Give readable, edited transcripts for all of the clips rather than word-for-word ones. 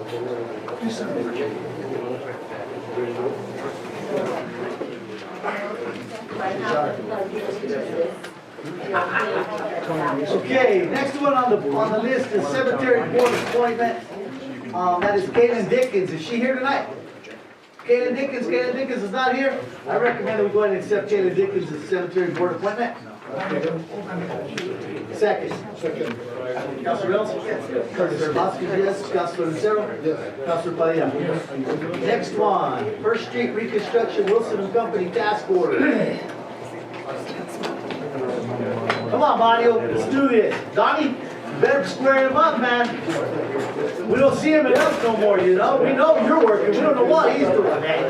Okay, next one on the list is cemetery board appointment. That is Kaylin Dickens. Is she here tonight? Kaylin Dickens is not here. I recommend that we go ahead and accept Kaylin Dickens as cemetery board appointment. Second. Councilor Reynolds? Yes. Councilor Vasquez, yes. Councilor Lucero? Yes. Councilor Padilla? Next one, First Street Reconstruction, Wilson and Company Task Order. Come on, Mario, let's do this. Donnie, you better square him up, man. We don't see him enough no more, you know? We know you're working, we don't know what he's doing, man.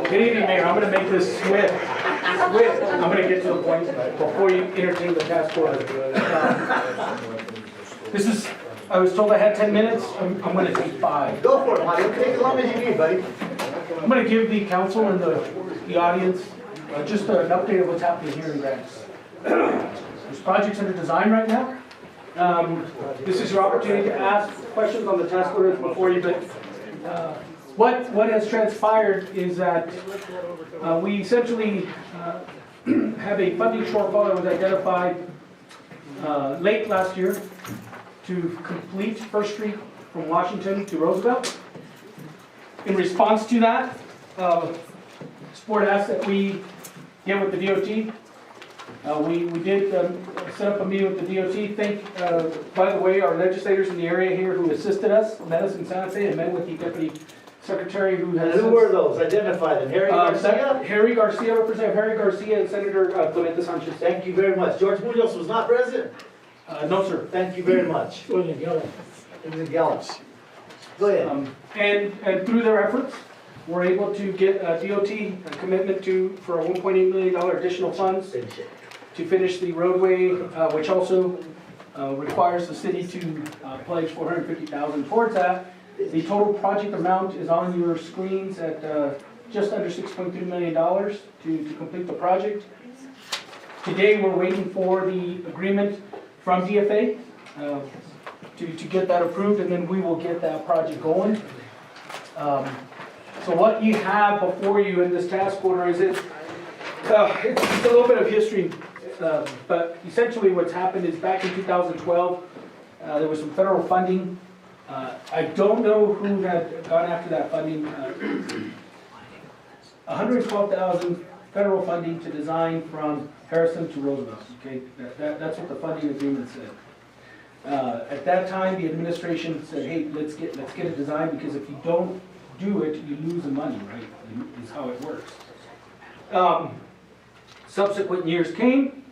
Good evening, Mayor. I'm going to make this swift. I'm going to get to the point before you entertain the task order. I was told I had 10 minutes. I'm going to take 5. Go for it, Mario. Take as long as you need, buddy. I'm going to give the council and the audience just an update of what's happening here in Grants. This project's under design right now. This is your opportunity to ask questions on the task order before you, but what has transpired is that we essentially have a funding shortfall that was identified late last year to complete First Street from Washington to Roosevelt. In response to that, this board asked that we get with the DOT. We did set up a meeting with the DOT. Thank, by the way, our legislators in the area here who assisted us, met us in Santa Fe, and met with the deputy secretary who has. And who were those? Identify them. Harry Garcia? Harry Garcia, Representative Harry Garcia, and Senator Clemente Sanchez. Thank you very much. George Munoz was not present? No, sir. Thank you very much. It was in Gallup. Go ahead. And through their efforts, we're able to get a DOT commitment for a $1.8 million additional funds to finish the roadway, which also requires the city to pledge $450,000 towards that. The total project amount is on your screens at just under $6.3 million to complete the project. Today, we're waiting for the agreement from DFA to get that approved, and then we will get that project going. So what you have before you in this task order is it's a little bit of history, but essentially what's happened is back in 2012, there was some federal funding. I don't know who had gone after that funding. $112,000 federal funding to design from Harrison to Roosevelt. Okay, that's what the funding agreement said. At that time, the administration said, "Hey, let's get a design, because if you don't do it, you lose the money, right?" Is how it works. Subsequent years came.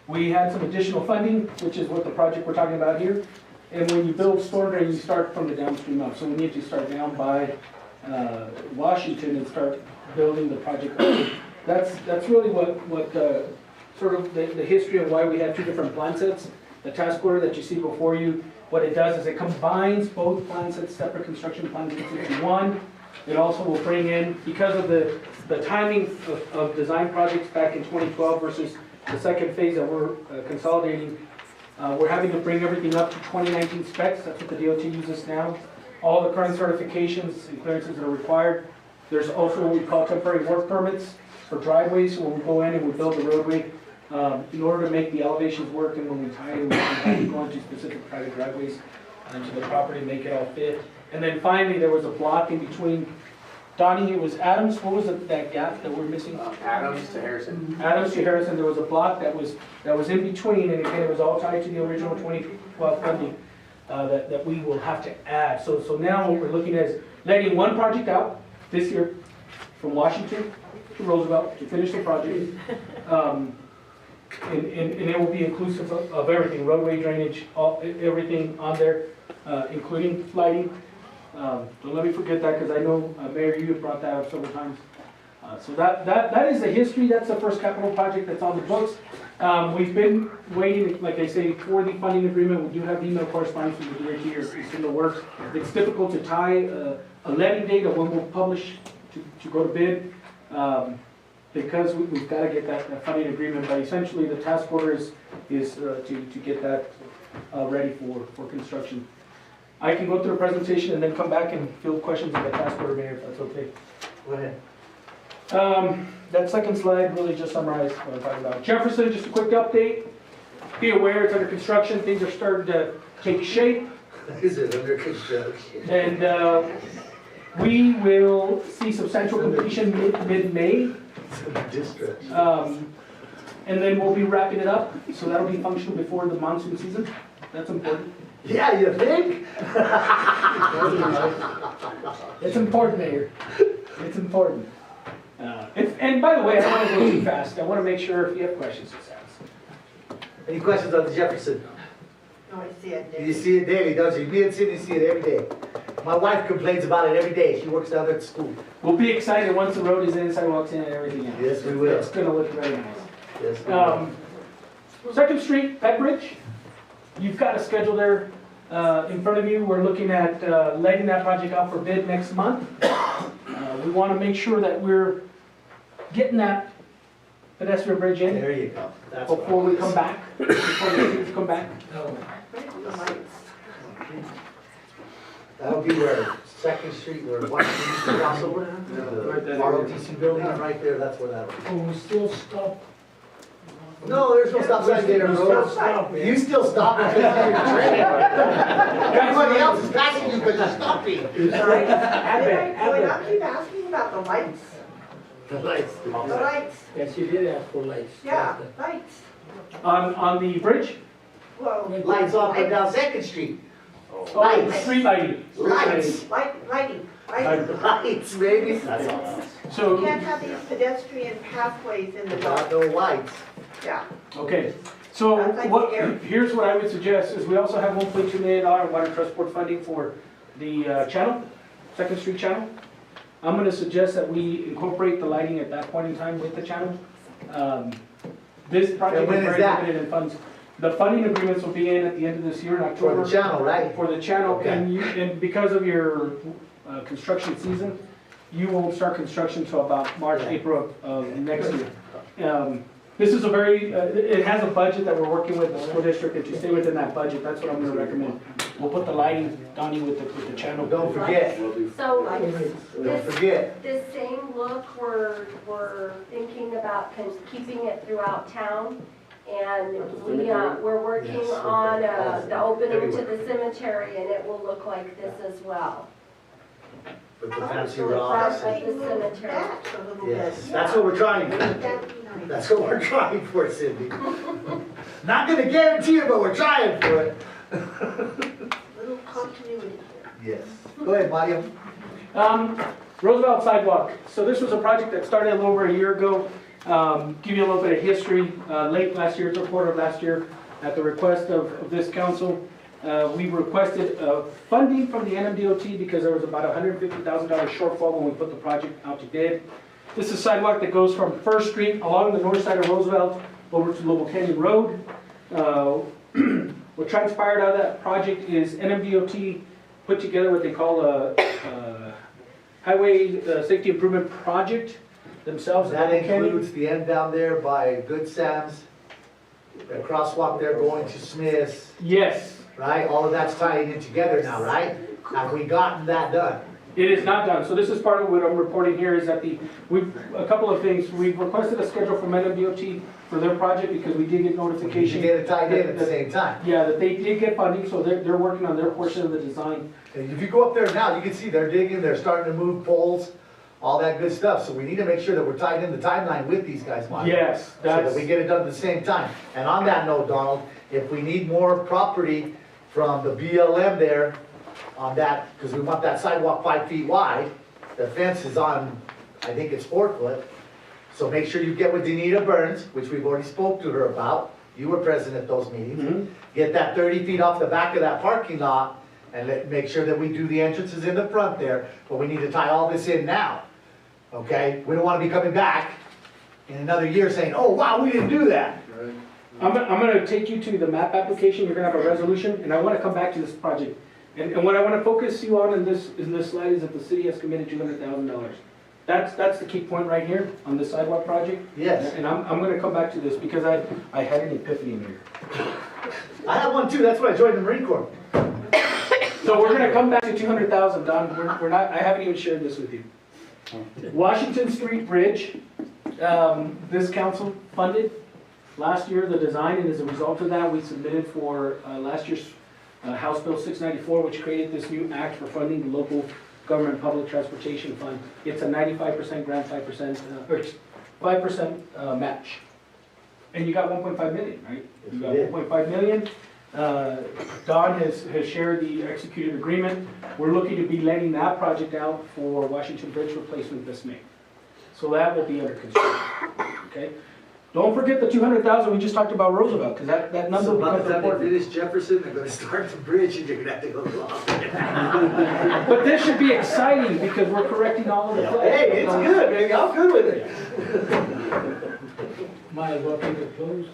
We had some additional funding, which is what the project we're talking about here. And when you build storm drain, you start from the downstream up. So we need to start down by Washington and start building the project up. That's really what sort of the history of why we had 2 different plan sets. The task order that you see before you, what it does is it combines both plan sets, separate construction plan sets into one. It also will bring in, because of the timing of design projects back in 2012 versus the second phase that we're consolidating, we're having to bring everything up to 2019 specs. That's what the DOT uses now. All the current certifications and clearances that are required. There's also what we call temporary work permits for driveways. So when we go in and we build the roadway, in order to make the elevations work, and when we tie in, we have to go into specific private driveways to the property and make it all fit. And then finally, there was a block in between. Donnie, it was Adams. What was that gap that we're missing? Adams to Harrison. Adams to Harrison. There was a block that was in between, and again, it was all tied to the original 2012 funding that we will have to add. So now what we're looking at is letting one project out this year from Washington to Roosevelt to finish the project. And it will be inclusive of everything, roadway drainage, everything on there, including lighting. Don't let me forget that, because I know, Mayor, you have brought that up several times. So that is the history. That's the first capital project that's on the books. We've been waiting, like I say, for the funding agreement. We do have email correspondence with the DOT here. It's in the works. It's difficult to tie a letting date of when we'll publish to go to bid. because we've got to get that funding agreement, but essentially the task order is to get that ready for construction. I can go through a presentation and then come back and field questions on the task order, Mayor, if that's okay. Go ahead. That second slide really just summarized what I'm talking about. Jefferson, just a quick update. Be aware it's under construction, things are starting to take shape. Is it under construction? And we will see substantial completion mid-May. District. And then we'll be wrapping it up, so that'll be functional before the monsoon season. That's important. Yeah, you think? It's important, Mayor. It's important. And by the way, I don't want to go too fast. I want to make sure if you have questions, just ask. Any questions on the Jefferson? No, I see it there. You see it daily, don't you? Me and Cindy see it every day. My wife complains about it every day. She works down there at school. We'll be excited once the road is in, sidewalks in, and everything else. Yes, we will. It's going to look very nice. Yes, we will. 2nd Street, Petbridge, you've got a schedule there in front of you. We're looking at letting that project out for bid next month. We want to make sure that we're getting that pedestrian bridge in There you go. That's before right. we come back, before the kids come back. The lights. That'll be where 2nd Street, where what, crossover? Right The there. ROTC building, right there, that's where that'll be. Oh, we still stop. No, there's no stop sign there, road. You still stop because you're training. Everybody else is passing you because you're stopping. Did I keep asking about the lights? The lights. The lights, Yes, you did ask for lights. yeah, lights. On the bridge, Well. Lights off and down 2nd Street. street lighting. Lights. Lighting. Lights, baby. That's all. You So, can't have these pedestrian pathways in the Got dark, no lights. yeah. okay, so That's like scary. here's what I would suggest, is we also have $1.2 million water trust board funding for the channel, 2nd Street channel. I'm gonna suggest that we incorporate the lighting at that point in time with the channel. This project And when is is very that? limited in funds. The funding agreements will be in at the end of this year in For October. the channel, right? For the channel, Okay. and because of your construction season, you won't start construction till about March, April of next year. This is a very, it has a budget that we're working with the school district, and to stay within that budget, that's what I'm gonna recommend. We'll put the lighting, Donnie, with the channel. Don't forget, So don't forget. this same look, we're thinking about keeping it throughout town. And we're working on the opening to the cemetery, and it will look like this as well. With the fancy So rocks. it's actually moved back a little bit. Yes, that's what we're trying for. That'd be nice. That's what we're trying for, Cindy. Not gonna guarantee it, but we're trying for it. Little continuity here. Yes. Go ahead, Mario. Roosevelt Sidewalk. So this was a project that started a little over a year ago. Give you a little bit of history. Late last year, 3rd quarter of last year, at the request of this council, we requested funding from the NMDOT because there was about $150,000 shortfall when we put the project out to bid. This is a sidewalk that goes from 1st Street along the north side of Roosevelt over to Lobo Canyon Road. What transpired out of that project is NMDOT put together what they call a highway safety improvement project themselves. That includes the end down there by Good Sam's, the crosswalk there going to Smith's, Yes, right? All of that's tying in together now, right? Have we gotten that done? it is not done. So this is part of what I'm reporting here is that a couple of things. We've requested a schedule from NMDOT for their project because we did get You notification. get it tied in at the same time. Yeah, that they did get funding, so they're working on their portion of the design. And if you go up there now, you can see they're digging, they're starting to move poles, all that good stuff. So we need to make sure that we're tied in the timeline with these guys, Mario. Yes, So that that's, we get it done at the same time. And on that note, Donald, if we need more property from the BLM there on that, because we want that sidewalk 5 feet wide, the fence is on, I think it's 4 foot. So make sure you get with Danita Burns, which we've already spoke to her about. You were present at those meetings. Mhm. Get that 30 feet off the back of that parking lot and make sure that we do the entrances in the front there. But we need to tie all this in now, okay? We don't want to be coming back in another year saying, oh, wow, we didn't do that. I'm gonna take you to the map application. You're gonna have a resolution, and I wanna come back to this project. And what I wanna focus you on in this slide is that the city has committed $200,000 That's the key point right here on this sidewalk project. Yes. And I'm gonna come back to this because I had an epiphany in here. I have one too, that's why I joined the Marine Corps. So we're gonna come back to 200,000, Don, we're not, I haven't even shared this with you. Washington Street Bridge, this council funded last year the design, and as a result of that, we submitted for last year's House Bill 694, which created this new act for funding the local government public transportation fund. It's a 95% grant, 5%, or 5% match. And you got 1.5 million, right? You got 1.5 million. Don has shared the executed agreement. We're looking to be letting that project out for Washington Bridge replacement this May. So that will be under construction, okay? Don't forget the 200,000 we just talked about Roosevelt, because that number So by becomes the time important. they finish Jefferson, they're gonna start the bridge and you're gonna have to go along. But this should be exciting because we're correcting all of the flaws. Hey, it's good, baby, I'm good with it. Might as well keep it closed.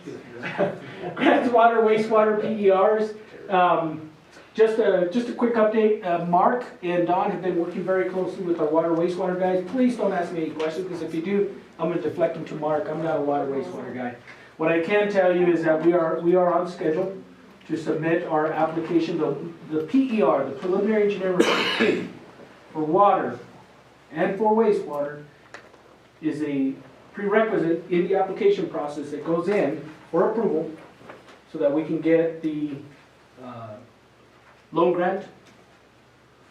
Grants, water, wastewater, PERs. Just a quick update. Mark and Don have been working very closely with our water wastewater guys. Please don't ask me any questions, because if you do, I'm gonna deflect them to Mark. I'm not a water wastewater guy. What I can tell you is that we are on schedule to submit our application. The PER, the preliminary engineering report for water and for wastewater, is a prerequisite in the application process that goes in for approval so that we can get the loan grant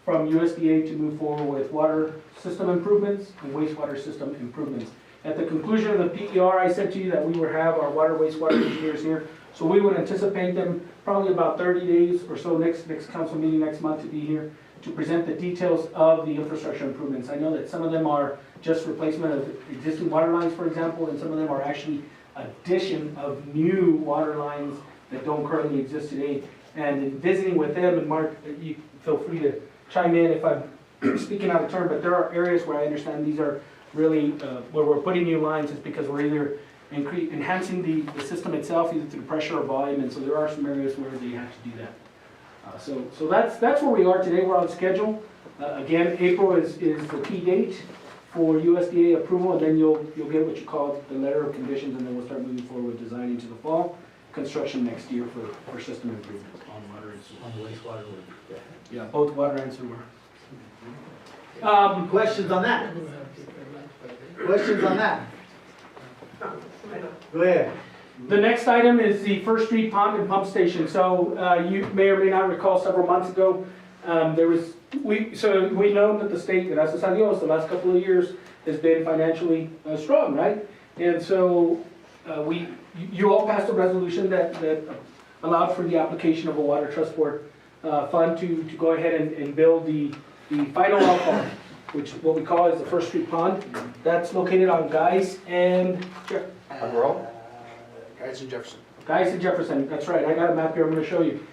from USDA to move forward with water system improvements and wastewater system improvements. At the conclusion of the PER, I said to you that we would have our water wastewater engineers here, so we would anticipate them probably about 30 days or so next council meeting next month to be here to present the details of the infrastructure improvements. I know that some of them are just replacement of existing water lines, for example, and some of them are actually addition of new water lines that don't currently exist today. And in visiting with them, and Mark, you feel free to chime in if I'm speaking out of turn, but there are areas where I understand these are really, where we're putting new lines is because we're either enhancing the system itself, either through pressure or volume, and so there are some areas where they have to do that. So that's where we are today. We're on schedule. Again, April is the key date for USDA approval, and then you'll get what you call the letter of conditions, and then we'll start moving forward with design into the fall. Construction next year for system improvements on water and sewer. On the wastewater. Yeah, both water and sewer. Questions on that? Questions on that? Go ahead. The next item is the First Street Pond and Pump Station. So you may or may not recall several months ago, we know that the state, gracias a Dios, the last couple of years has been financially strong, right? And so you all passed a resolution that allowed for the application of a water trust board fund to go ahead and build the final well pond, which what we call is the First Street Pond. That's located on Guys and Guys in Jefferson. Guys and Jefferson. That's right. I got a map here. I'm going to show you.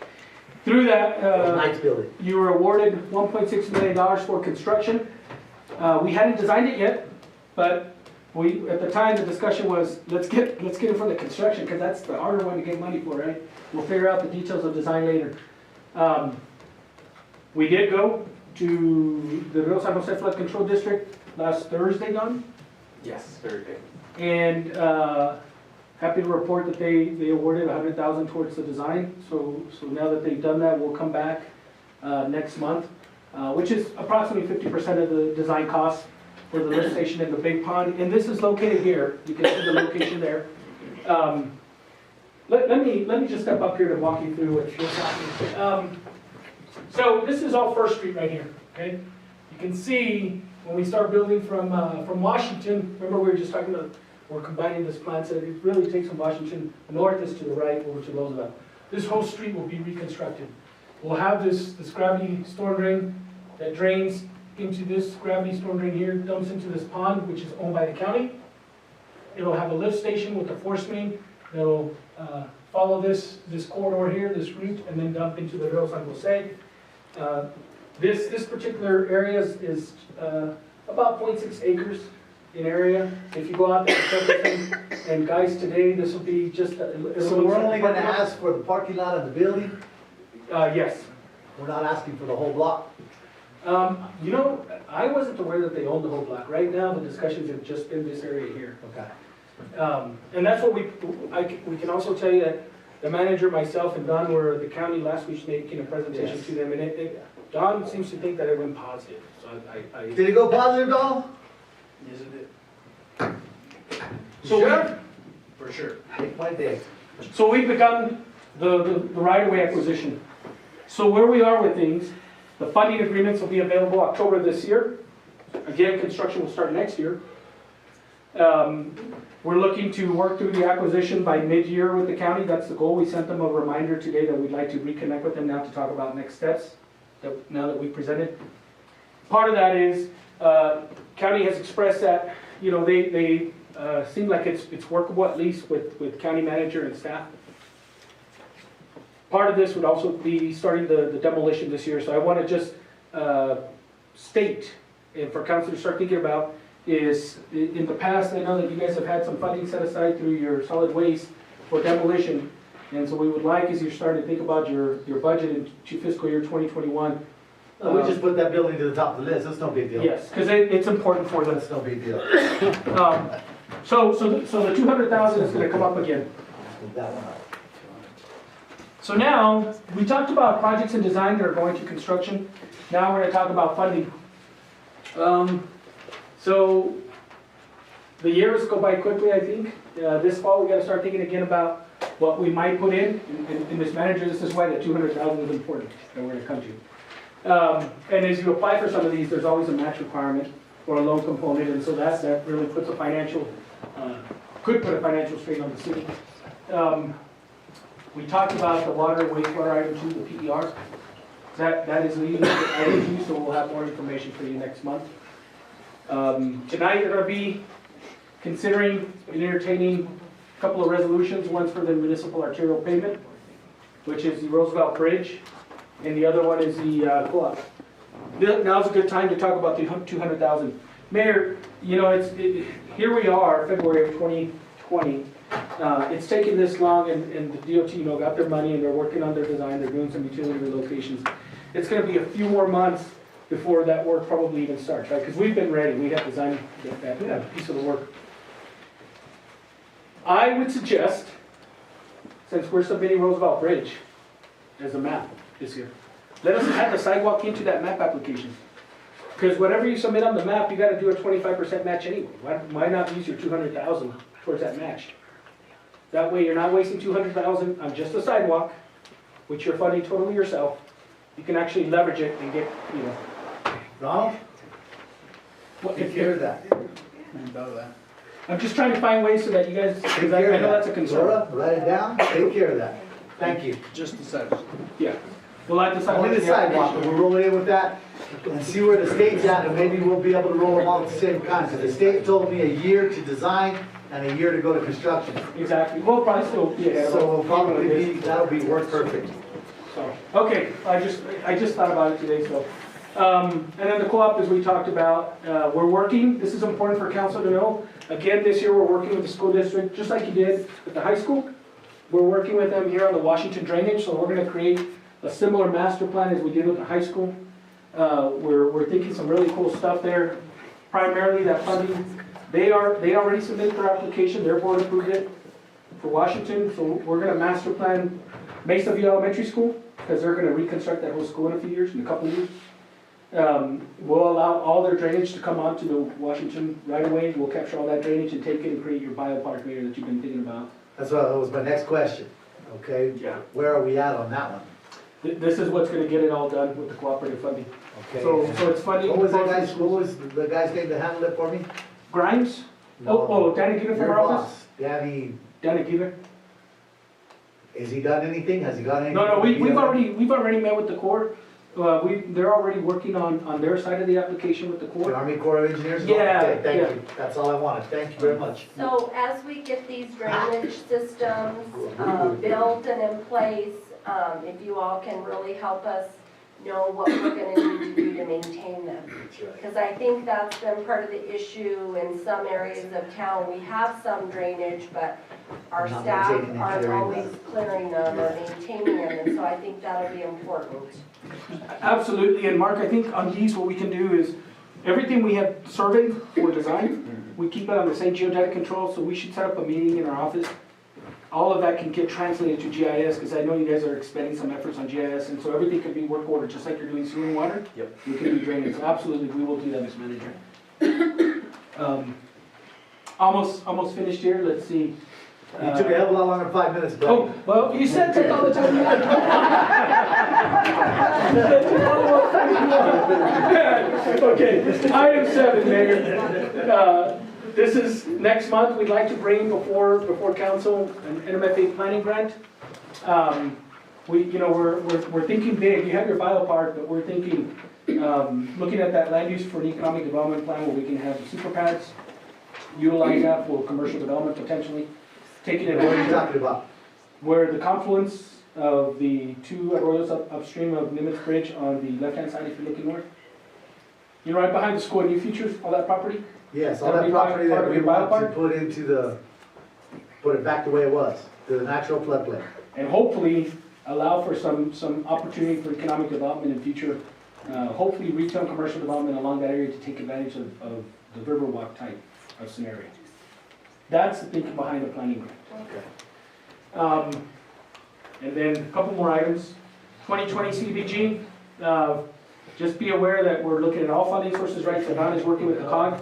Through that, Nice building. you were awarded $1.6 million for construction. We hadn't designed it yet, but at the time the discussion was let's get in for the construction, because that's the harder one to get money for, right? We'll figure out the details of design later. We did go to the Rio San Jose Flood Control District last Thursday, Don, Yes, very good. and happy to report that they awarded $100,000 towards the design. So now that they've done that, we'll come back next month, which is approximately 50% of the design costs for the lift station in the big pond. And this is located here. You can see the location there. Let me just step up here to walk you through what's happening. So this is all First Street right here. Okay, you can see when we start building from Washington. Remember we were just talking about. We're combining this plan, so it really takes from Washington, north is to the right, over to Roosevelt. This whole street will be reconstructed. We'll have this gravity storm drain that drains into this gravity storm drain here, dumps into this pond, which is owned by the county. It'll have a lift station with a force main that'll follow this corridor here, this route, and then dump into the Rio San Jose. This particular area is about 0.6 acres in area. If you go out there and Guys today, this will be just So we're only gonna ask for the parking lot of the building? yes. We're not asking for the whole block? You know, I wasn't aware that they owned the whole block. Right now, the discussions have just been this area here. Okay. And that's what we can also tell you that the manager, myself, and Don were at the county last week making a presentation Yes. to them, and Don seems to think that it went positive, so Did it go positive, Donald? Yes, it did. So Sure? For sure. Make my day. So we've begun the right-of-way acquisition. So where we are with things, the funding agreements will be available October this year. Again, construction will start next year. We're looking to work through the acquisition by mid-year with the county. That's the goal. We sent them a reminder today that we'd like to reconnect with them now to talk about next steps, now that we presented. Part of that is, county has expressed that, you know, they seem like it's workable, at least with county manager and staff. Part of this would also be starting the demolition this year, so I want to just state, and for council to start thinking about, is in the past, I know that you guys have had some funding set aside through your solid waste for demolition, and so we would like, as you're starting to think about your budget into fiscal year 2021. We just put that building to the top of the list, that's no big deal. Yes, because it's important for them. That's no big deal. So the 200,000 is going to come up again. Put that one up. So now, we talked about projects and design that are going to construction. Now we're going to talk about funding. So the years go by quickly, I think. This fall, we got to start thinking again about what we might put in. And Ms. Manager, this is why the 200,000 is important that we're going to come to. And as you apply for some of these, there's always a match requirement or a loan component, and so that really puts a financial, could put a financial strain on the city. We talked about the water, wastewater item 2, the PER. That is leading to item 2, so we'll have more information for you next month. Tonight, we're going to be considering and entertaining a couple of resolutions. One's for the municipal arterial payment, which is the Roosevelt Bridge, and the other one is the co-op. Now's a good time to talk about the 200,000. Mayor, you know, here we are, February of 2020. It's taken this long, and the DOT, you know, got their money and they're working on their design. They're doing some utility relocations. It's going to be a few more months before that work probably even starts, right? Because we've been ready. We have designed that piece of the work. I would suggest, since we're submitting Roosevelt Bridge as a map this year, let us add the sidewalk into that map application. Because whatever you submit on the map, you got to do a 25% match anyway. Why not use your 200,000 towards that match? That way you're not wasting 200,000 on just a sidewalk, which you're funding totally yourself. You can actually leverage it and get, you know. Ronald? Take care of that. I'm just trying to find ways so that you guys, because I know that's a concern. Laura, write it down, take care of that. Thank you. Just the sidewalk. Yeah. We'll add the sidewalk. Only the sidewalk, but we'll roll it in with that and see where the state's at, and maybe we'll be able to roll them all at the same time. Because the state told me a year to design and a year to go to construction. Exactly. We'll probably still be ahead of So it. we'll probably be, that'll be work perfect. So, okay, I just thought about it today, so. And then the co-op, as we talked about, we're working, this is important for council to know. Again, this year we're working with the school district, just like you did with the high school. We're working with them here on the Washington Drainage, so we're gonna create a similar master plan as we did with the high school. We're thinking some really cool stuff there. Primarily that funding, they already submitted their application, their board approved it for Washington, so we're gonna master plan Mesa View Elementary School, because they're gonna reconstruct that whole school in a few years, in a couple of years. We'll allow all their drainage to come onto the Washington right away. We'll capture all that drainage and take it and create your biopark area that you've been thinking about. That was my next question, okay? Yeah. Where are we at on that one? This is what's gonna get it all done with the cooperative funding. Okay. So it's funding. What was the guy's name that handled it for me? Grimes? No. Oh, Danny Giver from Your our office? boss, Danny, Danny Giver? has he done anything? Has he got anything? No, we've already met with the Corps. They're already working on their side of the application with the The Corps. Army Corps of Engineers? Yeah, Okay, thank yeah. you. That's all I wanted. Thank you very much. So as we get these drainage systems built and in place, if you all can really help us know what we're gonna need to do to maintain them. Because I think that's been part of the issue in some areas of town. We have some drainage, but our Not staff maintaining and aren't clearing always them. clearing them or maintaining them, and so I think that'll be important. Absolutely, and Mark, I think on these, what we can do is, everything we have surveyed or designed, we keep it on the same geodetic control, so we should set up a meeting in our office. All of that can get translated to GIS, because I know you guys are expending some efforts on GIS, and so everything can be work ordered, just like you're doing sewer and water. Yep. You can do drainage, so absolutely, we will do that, Mr. Manager. Almost finished here, let's see. You took a hell of a lot longer than 5 minutes, but. Oh, well, you said take all the time you had. You said take all the time you had. Okay, item 7, Mayor. This is, next month, we'd like to bring before council an NMFA planning grant. We're thinking big, you have your bio part, but we're thinking, looking at that land use for an economic development plan where we can have super pads, utilize that for commercial development potentially, taking it What are you over talking about? where the confluence of the two arroyos upstream of Nimitz Bridge on the left-hand side if you're looking north. You're right behind the school of New Futures, all that property? Yes, all That'll that be property part that of we your want to biopark? put it back the way it was, to the natural floodplain. And hopefully allow for some opportunity for economic development in future, hopefully retail and commercial development along that area to take advantage of the Riverwalk type of scenario. That's the thinking behind the planning grant. Okay. And then a couple more items. 2020 CDBG, just be aware that we're looking at all funding sources, right? So Don is working with the COG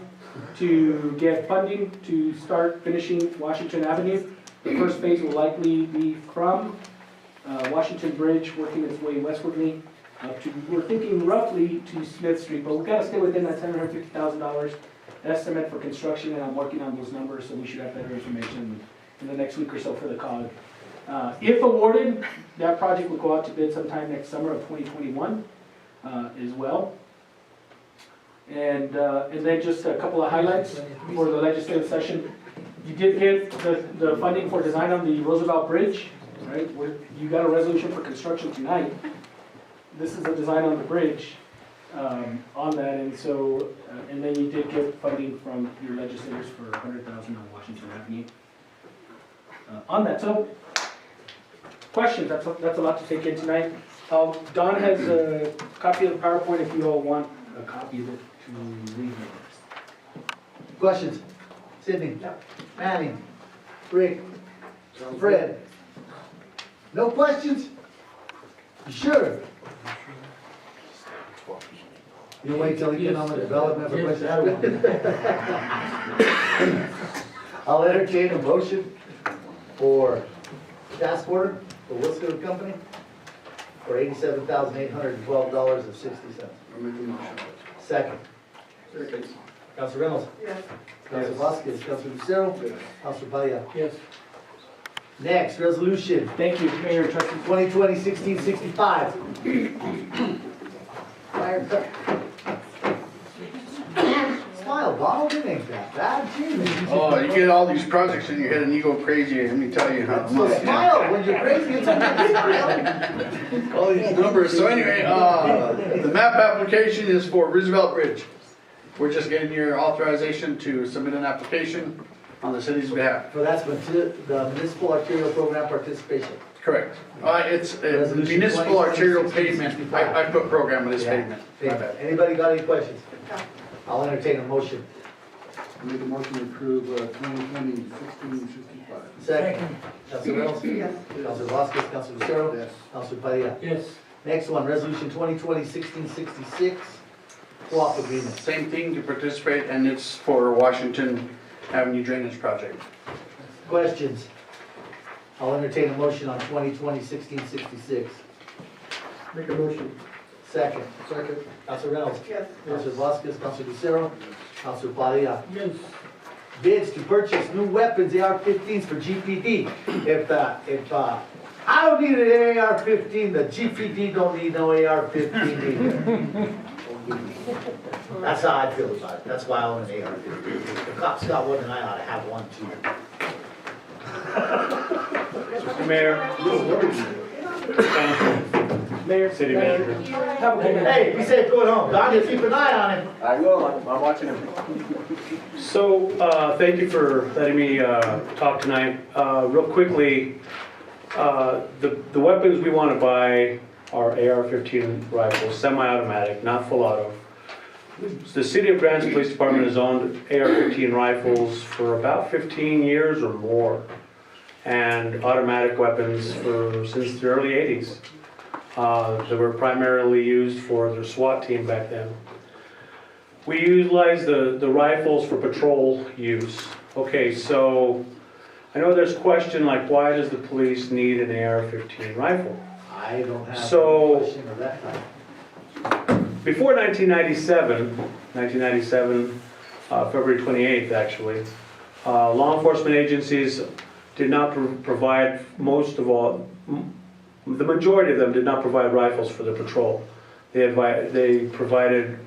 to get funding to start finishing Washington Avenue. The first phase will likely be from Washington Bridge, working its way westwardly up to, we're thinking roughly to Smith Street, but we've got to stay within that $750,000 estimate for construction, and I'm working on those numbers, so we should have better information in the next week or so for the COG. If awarded, that project will go out to bid sometime next summer of 2021 as well. And then just a couple of highlights for the legislative session. You did get the funding for design on the Roosevelt Bridge, right? You got a resolution for construction tonight. This is a design on the bridge on that, and so, and then you did get funding from your legislators for $100,000 on Washington Avenue. On that, so questions? That's a lot to take in tonight. Don has a copy of the PowerPoint if you all want a copy of it to read. Questions? Sydney? Manny? Rick? Fred? No questions? You sure? You wait till economic development for questions? I'll entertain a motion for task order for Wilson Company for $87,812.60. Second. Council Reynolds? Yes. Council Vasquez? Council Lucero? Yes. Council Padilla? Yes. Next, resolution Thank you, Mayor Trustee. 2020-1665. Fire truck. Smile, Donald, it ain't that bad, gee. Oh, you get all these projects in your head and you go crazy, let me tell you how. So smile, when you're crazy, it's okay, smile. All these numbers, so anyway, the map application is for Roosevelt Bridge. We're just getting your authorization to submit an application on the city's behalf. So that's the municipal arterial program participation. Correct. It's Resolution municipal 2020-1665. arterial pavement, I put program on this Yeah. pavement. My bad. Anybody got any questions? I'll entertain a motion. Make a motion to approve 2020-1665. Second. Council Reynolds? Yes. Council Vasquez? Council Lucero? Yes. Council Padilla? Yes. Next one, resolution 2020-1666, co-op agreement. Same thing to participate, and it's for Washington Avenue Drainage Project. Questions? I'll entertain a motion on 2020-1666. Make a motion. Second. Second. Council Reynolds? Yes. Council Vasquez? Council Lucero? Council Padilla? Yes. Bids to purchase new weapons, AR-15s for GPD. If I don't need an AR-15, the GPD don't need no AR-15 either. That's how I feel about it. That's why I own an AR-15. If the cops got one, then I ought to have one too. Mr. Mayor, Mayor. City Mayor, manager. Have a good night. Hey, be safe going home. Donnie, keep an eye on him. I will, I'm watching him. So, thank you for letting me talk tonight. Real quickly, the weapons we want to buy are AR-15 rifles, semi-automatic, not full auto. The City of Grants Police Department has owned AR-15 rifles for about 15 years or more, and automatic weapons since the early 80s. They were primarily used for their SWAT team back then. We utilize the rifles for patrol use. Okay, so I know there's a question like, why does the police need an AR-15 rifle? I don't have So- a question of that kind. Before 1997, February 28th actually, law enforcement agencies did not provide the majority of them did not provide rifles for the patrol. They provided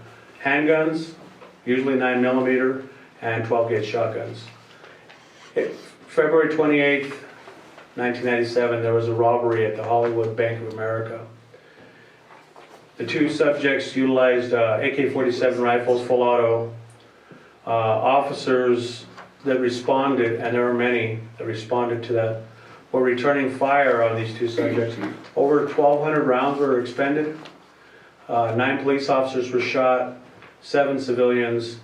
handguns, usually 9mm, and 12-gauge shotguns. February 28th, 1997, there was a robbery at the Hollywood Bank of America. The two subjects utilized AK-47 rifles, full auto. Officers that responded, and there were many that responded to that, were returning fire on these two subjects. Over 1,200 rounds were expended. 9 police officers were shot, 7 civilians.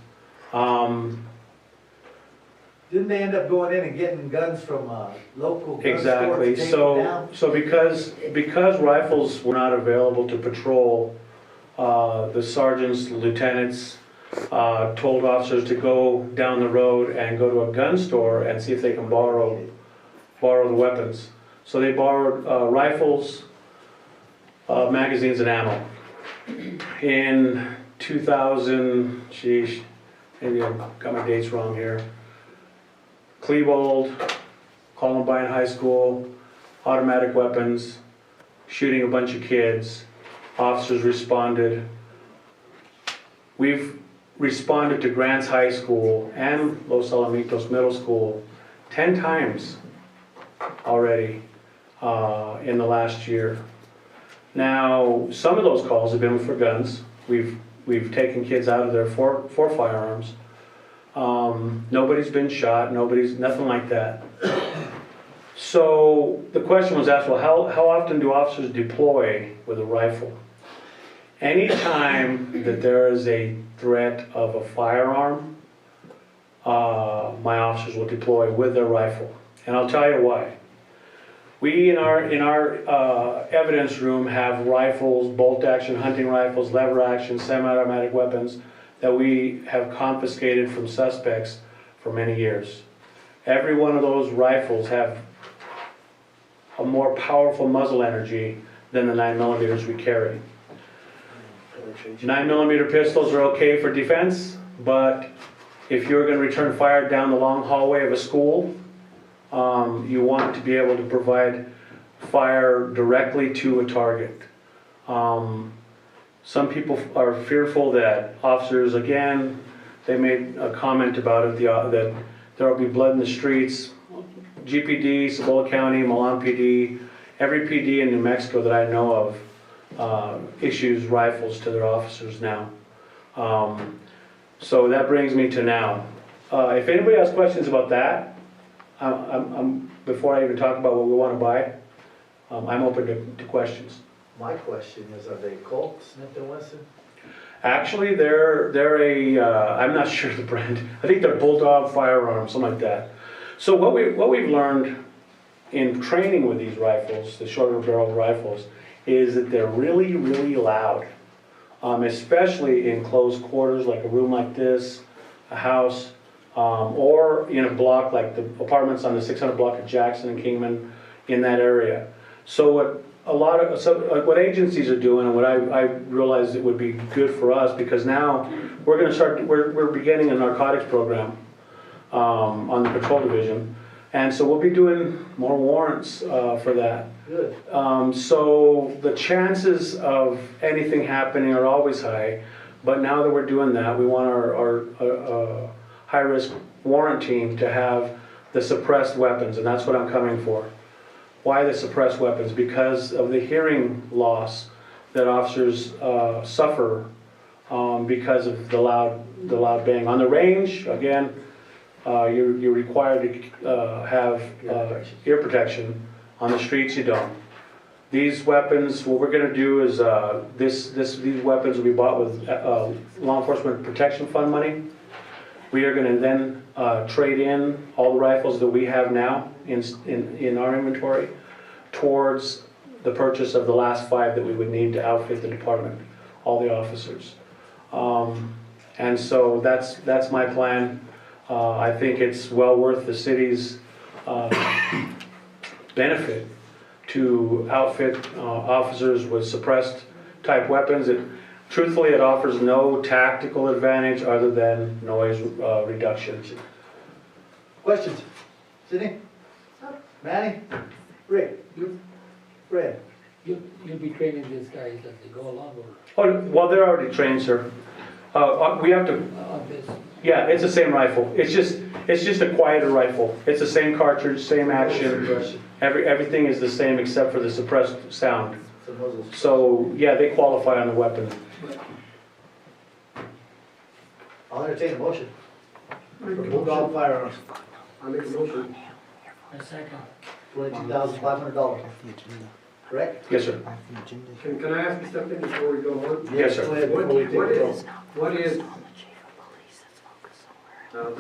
Didn't they end up going in and getting guns from local gun stores Exactly. to take them down? So because rifles were not available to patrol, the sergeants, lieutenants, told officers to go down the road and go to a gun store and see if they can borrow the weapons. So they borrowed rifles, magazines, and ammo. In 2000, sheesh, maybe I got my dates wrong here. Klebold, Columbine High School, automatic weapons, shooting a bunch of kids. Officers responded. We've responded to Grants High School and Los Alamitos Middle School 10 times already in the last year. Now, some of those calls have been for guns. We've taken kids out of there for firearms. Nobody's been shot, nothing like that. So the question was asked, well, how often do officers deploy with a rifle? Anytime that there is a threat of a firearm, my officers will deploy with their rifle. And I'll tell you why. We in our evidence room have rifles, bolt action hunting rifles, lever action, semi-automatic weapons that we have confiscated from suspects for many years. Every one of those rifles have a more powerful muzzle energy than the 9mm we carry. 9mm pistols are okay for defense, but if you're going to return fire down the long hallway of a school, you want to be able to provide fire directly to a target. Some people are fearful that officers, again, they made a comment about it, that there will be blood in the streets. GPD, Cibola County, Milan PD, every PD in New Mexico that I know of issues rifles to their officers now. So that brings me to now. If anybody has questions about that, before I even talk about what we want to buy, I'm open to questions. My question is, are they Colt, Smith & Wesson? Actually, they're I'm not sure the brand. I think they're Bulldog firearms, something like that. So what we've learned in training with these rifles, the shorter barrel rifles, is that they're really, really loud, especially in closed quarters, like a room like this, a house, or in a block like the apartments on the 600 block of Jackson and Kingman, in that area. So what agencies are doing, and what I realized it would be good for us, because now we're beginning a narcotics program on the patrol division, and so we'll be doing more warrants for that. Good. So the chances of anything happening are always high, but now that we're doing that, we want our high-risk warrant team to have the suppressed weapons, and that's what I'm coming for. Why the suppressed weapons? Because of the hearing loss that officers suffer because of the loud bang. On the range, again, you're required to have ear protection. On the streets, you don't. These weapons, what we're gonna do is, these weapons will be bought with law enforcement protection fund money. We are gonna then trade in all the rifles that we have now in our inventory towards the purchase of the last 5 that we would need to outfit the department, all the officers. And so that's my plan. I think it's well worth the city's benefit to outfit officers with suppressed type weapons. Truthfully, it offers no tactical advantage other than noise reduction. Questions? Sydney? Manny? Rick? Fred? You'll be training these guys as they go along, or Oh, well, they're already trained, sir. We have to, on this? yeah, it's the same rifle. It's just a quieter rifle. It's the same cartridge, same action. Everything is the same except for the suppressed sound. So, yeah, they qualify on the weapon. I'll entertain a motion. For Bulldog firearms, I make a motion. A second. $22,500. Correct? Yes, sir. Can I ask you something before we go on? Yes, sir. Go ahead before we take What a is, vote. what is, are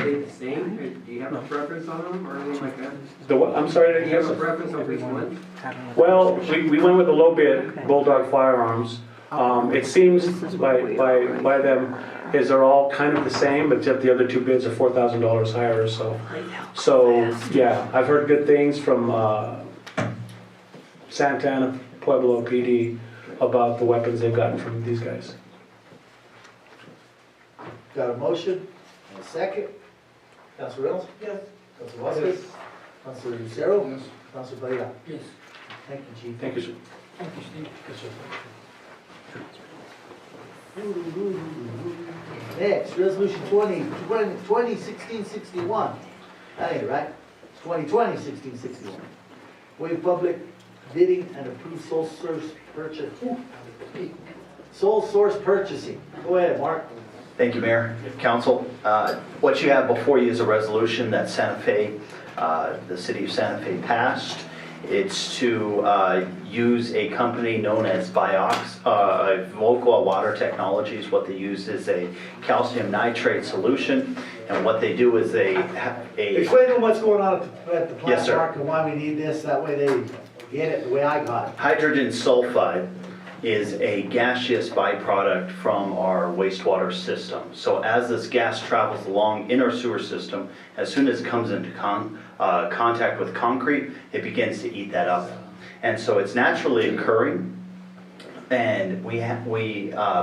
they the same? Do you have a preference on them or anything like that? The what, I'm sorry, Do I you have a guess. preference on which one? Well, we went with the low bid Bulldog firearms. It seems by them is they're all kind of the same, but except the other 2 bids are $4,000 higher or so. So, yeah, I've heard good things from Santana, Pueblo PD about the weapons they've gotten from these guys. Got a motion and a second. Councilor Reynolds? Yes. Councilor Vasquez? Councilor Lucero? Yes. Councilor Varela? Yes. Thank you, Chief. Thank you, sir. Thank you, Steve. Next, resolution 2016-61. That ain't right. It's 2020-16-61. Waive public bidding and approve sole source purchase. Sole source purchasing. Go ahead, Mark. Thank you, Mayor, Council. What you have before you is a resolution that Santa Fe, the city of Santa Fe passed. It's to use a company known as Vioxx, Volcoa Water Technologies. What they use is a calcium nitrate solution, and what they do is they have a... Explain to them what's going on at the plant, Yes, sir. Mark, and why we need this. That way they get it the way I got it. Hydrogen sulfide is a gaseous byproduct from our wastewater system. So as this gas travels along in our sewer system, as soon as it comes into contact with concrete, it begins to eat that up. And so it's naturally occurring, and we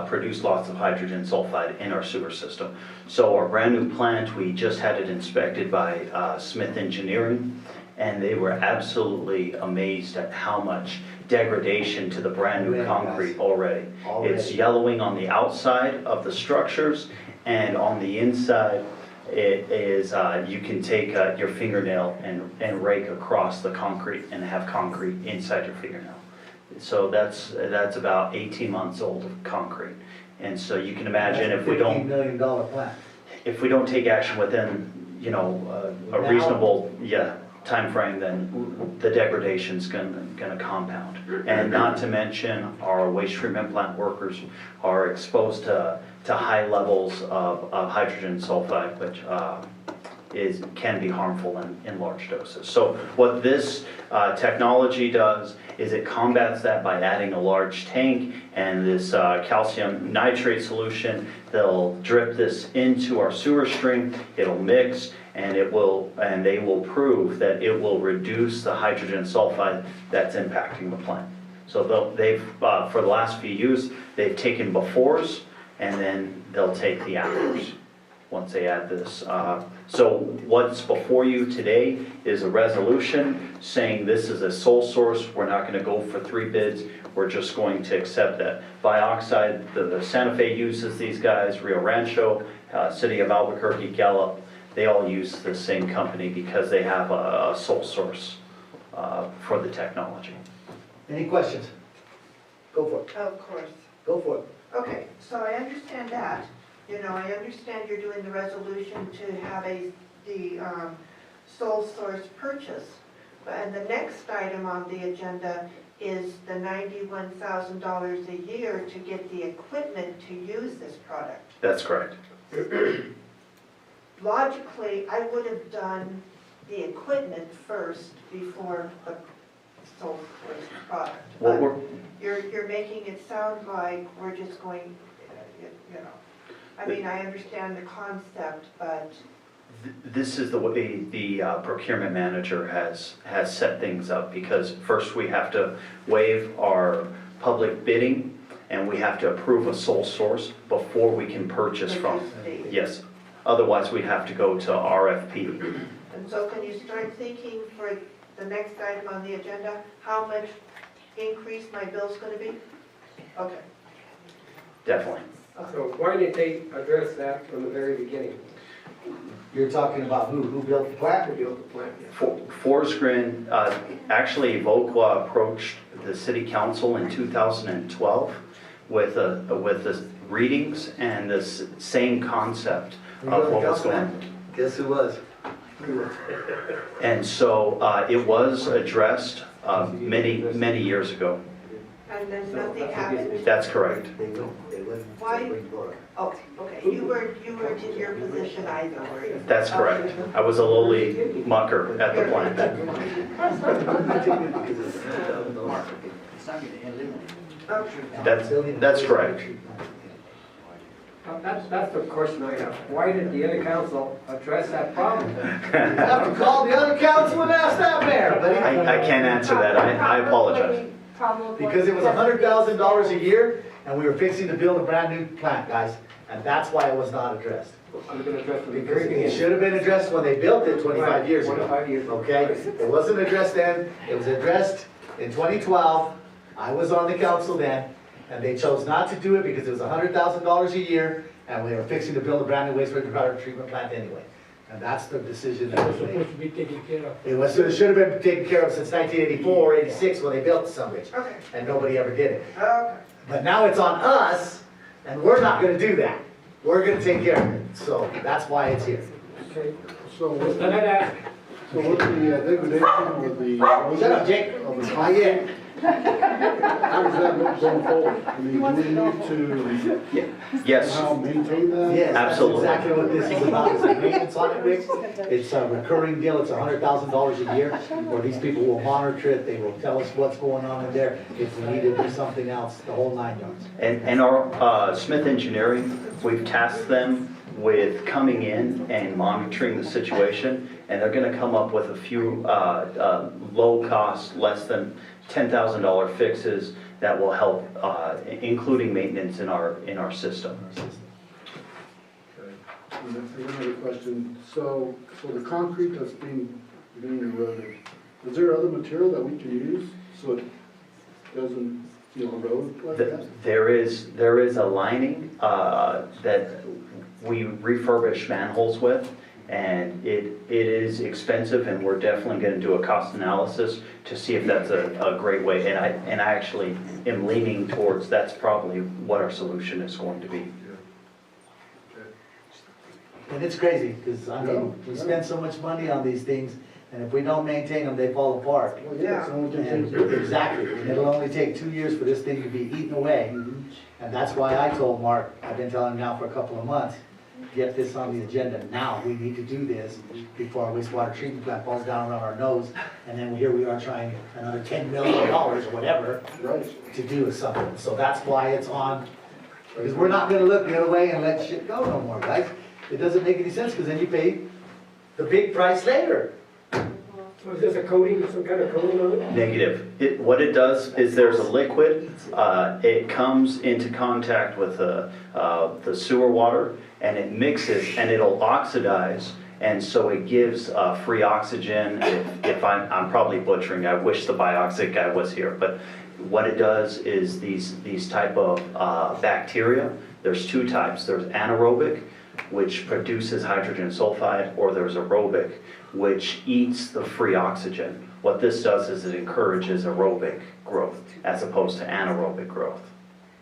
produce lots of hydrogen sulfide in our sewer system. So our brand new plant, we just had it inspected by Smith Engineering, and they were absolutely amazed at how much degradation to the brand new concrete already. It's yellowing on the outside of the structures, and on the inside, it is, you can take your fingernail and rake across the concrete and have concrete inside your fingernail. So that's about 18 months old of concrete. And so you can imagine if we don't... $15 million plant. If we don't take action within, you know, a reasonable, time frame, then the degradation's gonna compound. And not to mention, our waste treatment plant workers are exposed to high levels of hydrogen sulfide, which can be harmful in large doses. So what this technology does is it combats that by adding a large tank and this calcium nitrate solution. They'll drip this into our sewer stream, it'll mix, and they will prove that it will reduce the hydrogen sulfide that's impacting the plant. So they've for the last few years, they've taken befores, and then they'll take the afters once they add this. So what's before you today is a resolution saying this is a sole source. We're not going to go for 3 bids. We're just going to accept that. Vioxide, the Santa Fe uses these guys, Rio Rancho, City of Albuquerque, Gallup, they all use the same company because they have a sole source for the technology. Any questions? Go for it, Of course. go for it. Okay, so I understand that. You know, I understand you're doing the resolution to have the sole source purchase. And the next item on the agenda is the $91,000 a year to get the equipment to use this product. That's correct. Logically, I would have done the equipment first before the sole source product. Well, But you're making it sound like we're just going, you know. I mean, I understand the concept, but This is the way the procurement manager has set things up, because first we have to waive our public bidding, and we have to approve a sole source before we can purchase from. Yes, otherwise we have to go to RFP. and so can you start thinking for the next item on the agenda, how much increase my bill's gonna be? Okay. Definitely. So why didn't they address that from the very beginning? You're talking about who built the plant? Who built the plant? Forest Grin, actually Evoqua approached the city council in 2012 with the readings and this same concept of what was going on. Guess who was? And so it was addressed many years ago. And then nothing happened? That's correct. They went. Why? Oh, okay, you weren't in your position either, were you? That's correct. I was a lowly mucker at the plant. That's correct. That's the question I have. Why did the other council address that problem? You have to call the other council and ask that mayor, buddy. I can't answer that. I apologize. Probably. Because it was $100,000 a year, and we were fixing to build a brand new plant, guys, and that's why it was not addressed. I'm gonna address from the Because very it beginning. should have been addressed when they built it 25 years ago. 25 years ago. Okay? It wasn't addressed then, it was addressed in 2012. I was on the council then, and they chose not to do it because it was $100,000 a year, and we were fixing to build a brand new wastewater treatment plant anyway. And that's the decision that was made. Supposed to be taken care of. It should have been taken care of since 1984, 86, when they built the sumbridge, Okay, and nobody ever did it. okay. But now it's on us, and we're not gonna do that. We're gonna take care of it, so that's why it's here. Okay. So with Then I'd ask, so with the degradation with the. Shut up, Jake. Of the Not yet. how does that look going forward? I mean, do we need to Yes, somehow maintain that? Yes, that's Absolutely. exactly what this is about, is a maintenance on it, Rick. It's a recurring deal, it's $100,000 a year, where these people will monitor it, they will tell us what's going on in there, if we need to do something else, the whole 9 yards. and our Smith Engineering, we've tasked them with coming in and monitoring the situation, and they're gonna come up with a few low cost, less than $10,000 fixes that will help, including maintenance in our system. Okay. And then another question, so the concrete that's being eroded, is there other material that we can use so it doesn't, erode like that? There is a lining that we refurbish manholes with, and it is expensive, and we're definitely gonna do a cost analysis to see if that's a great way, and I actually am leaning towards that's probably what our solution is going to be. And it's crazy, because, I mean, we spend so much money on these things, and if we don't maintain them, they fall apart. Well, yeah, it's only gonna And take. exactly, and it'll only take 2 years for this thing to be eaten away. And that's why I told Mark, I've been telling him now for a couple of months, get this on the agenda now, we need to do this before our wastewater treatment plant falls down around our nose, and then here we are trying another $10 million or whatever Right. to do something. So that's why it's on, because we're not gonna look the other way and let shit go no more, guys. It doesn't make any sense, because then you pay the big price later. so is this a coating, some kind of coating on it? Negative. What it does is there's a liquid, it comes into contact with the sewer water, and it mixes, and it'll oxidize, and so it gives free oxygen. If I'm probably butchering, I wish the bioxid guy was here, but what it does is these type of bacteria, there's 2 types. There's anaerobic, which produces hydrogen sulfide, or there's aerobic, which eats the free oxygen. What this does is it encourages aerobic growth as opposed to anaerobic growth.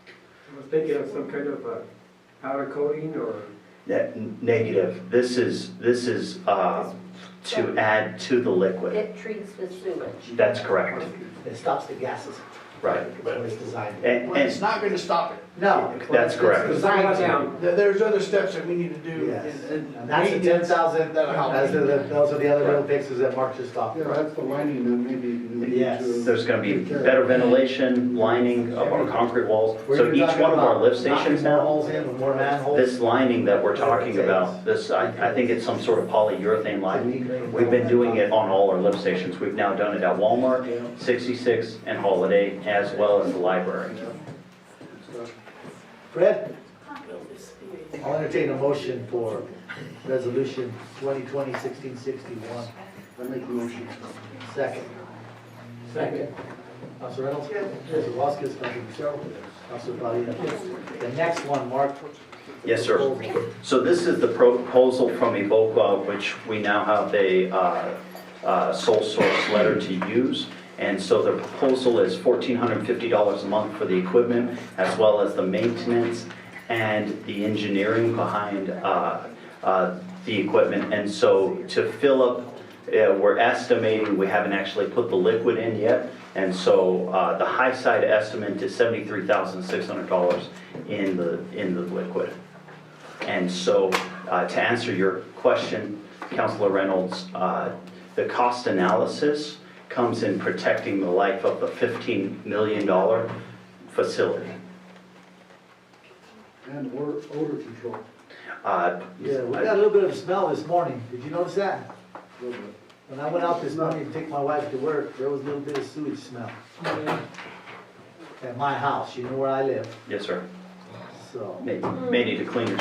I was thinking of some kind of powder coating or. Negative. This is to add to the liquid. It treats the sewage. That's correct. It stops the gases. Right. That's what it's designed. Well, it's not gonna stop it. No. That's correct. It's designed to. Down. There's other steps that we need to do. Yes. and And that's the maintenance 10,000, that'll help. those are the other little fixes that Mark just talked Yeah, about. that's the lining that maybe we need Yes. to. There's going to be better ventilation, lining of our concrete walls. So each one of our lift stations More now, holes in, more manholes. this lining that we're talking about, this, I think it's some sort of polyurethane lining. We've been doing it on all our lift stations. We've now done it at Walmart, 66, and Holiday, as well as the library. Fred? I'll entertain a motion for resolution 2020-1661. I make the motion. Second. Second. Council Reynolds? Council Vasquez, Council Lucero? Council Padilla? The next one, Mark. Yes, sir. So this is the proposal from Evoqua, which we now have a sole source letter to use. And so the proposal is $1,450 a month for the equipment, as well as the maintenance and the engineering behind the equipment. And so to fill up, we're estimating, we haven't actually put the liquid in yet, and so the high side estimate is $73,600 in the liquid. And so to answer your question, Councilor Reynolds, the cost analysis comes in protecting the life of the $15 million facility. And odor control. Yeah, we got a little bit of a smell this morning. Did you notice that? A little bit. When I went out this morning to take my wife to work, there was a little bit of sewage smell. At my house, you know where I live, Yes, sir. so. May need a cleaners.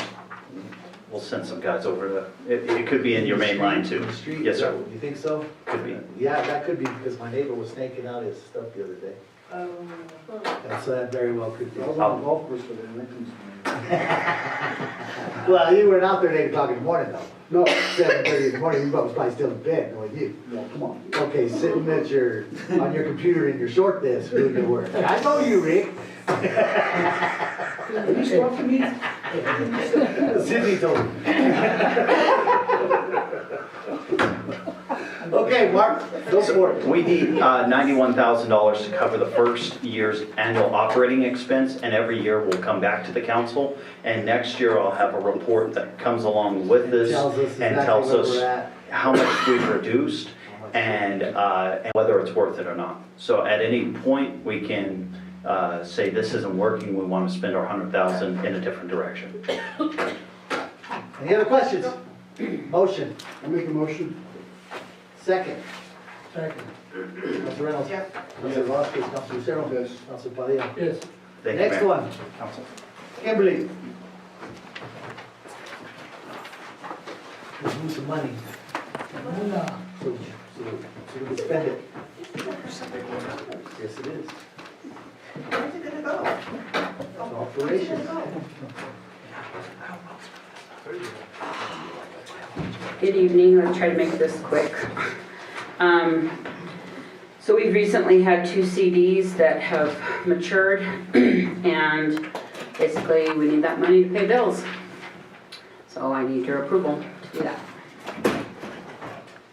We'll send some guys over to, it could be in your main line too. In the street? Yes, sir. You think so? Could be. Yeah, that could be because my neighbor was snaking out his stuff the other day. And so that very well could be. I was on the golf course today and I couldn't smell Well, you weren't out there at 8 o'clock in the morning though. it. No, 7:30 in the morning, you was probably still in bed, knowing you. no, come on. Okay, sitting at on your computer in your short desk doing your work. I know you, Rick. Are you stalking me? Sydney told me. Okay, Mark, go for it. We need $91,000 to cover the first year's annual operating expense, and every year we'll come back to the council. And next year I'll have a report that comes along with this Tells us and exactly tells where us we're at. how much we've reduced and whether it's worth it or not. So at any point, we can say this isn't working, we want to spend our $100,000 in a different direction. Any other questions? Motion, I make a motion. second. Second. Council Reynolds. Yes. Council Vasquez, Council Lucero. Yes. Council Padilla. Yes. Thank you, Next Mayor. one, Council. Kimberly. Let's move some money, Muna. so we can spend it. Yes, it is. Where's it gonna go? It's Where's it operations. gonna go? Good evening, I'll try to make this quick. So we've recently had 2 CDs that have matured and basically we need that money to pay bills. So I need your approval to do that.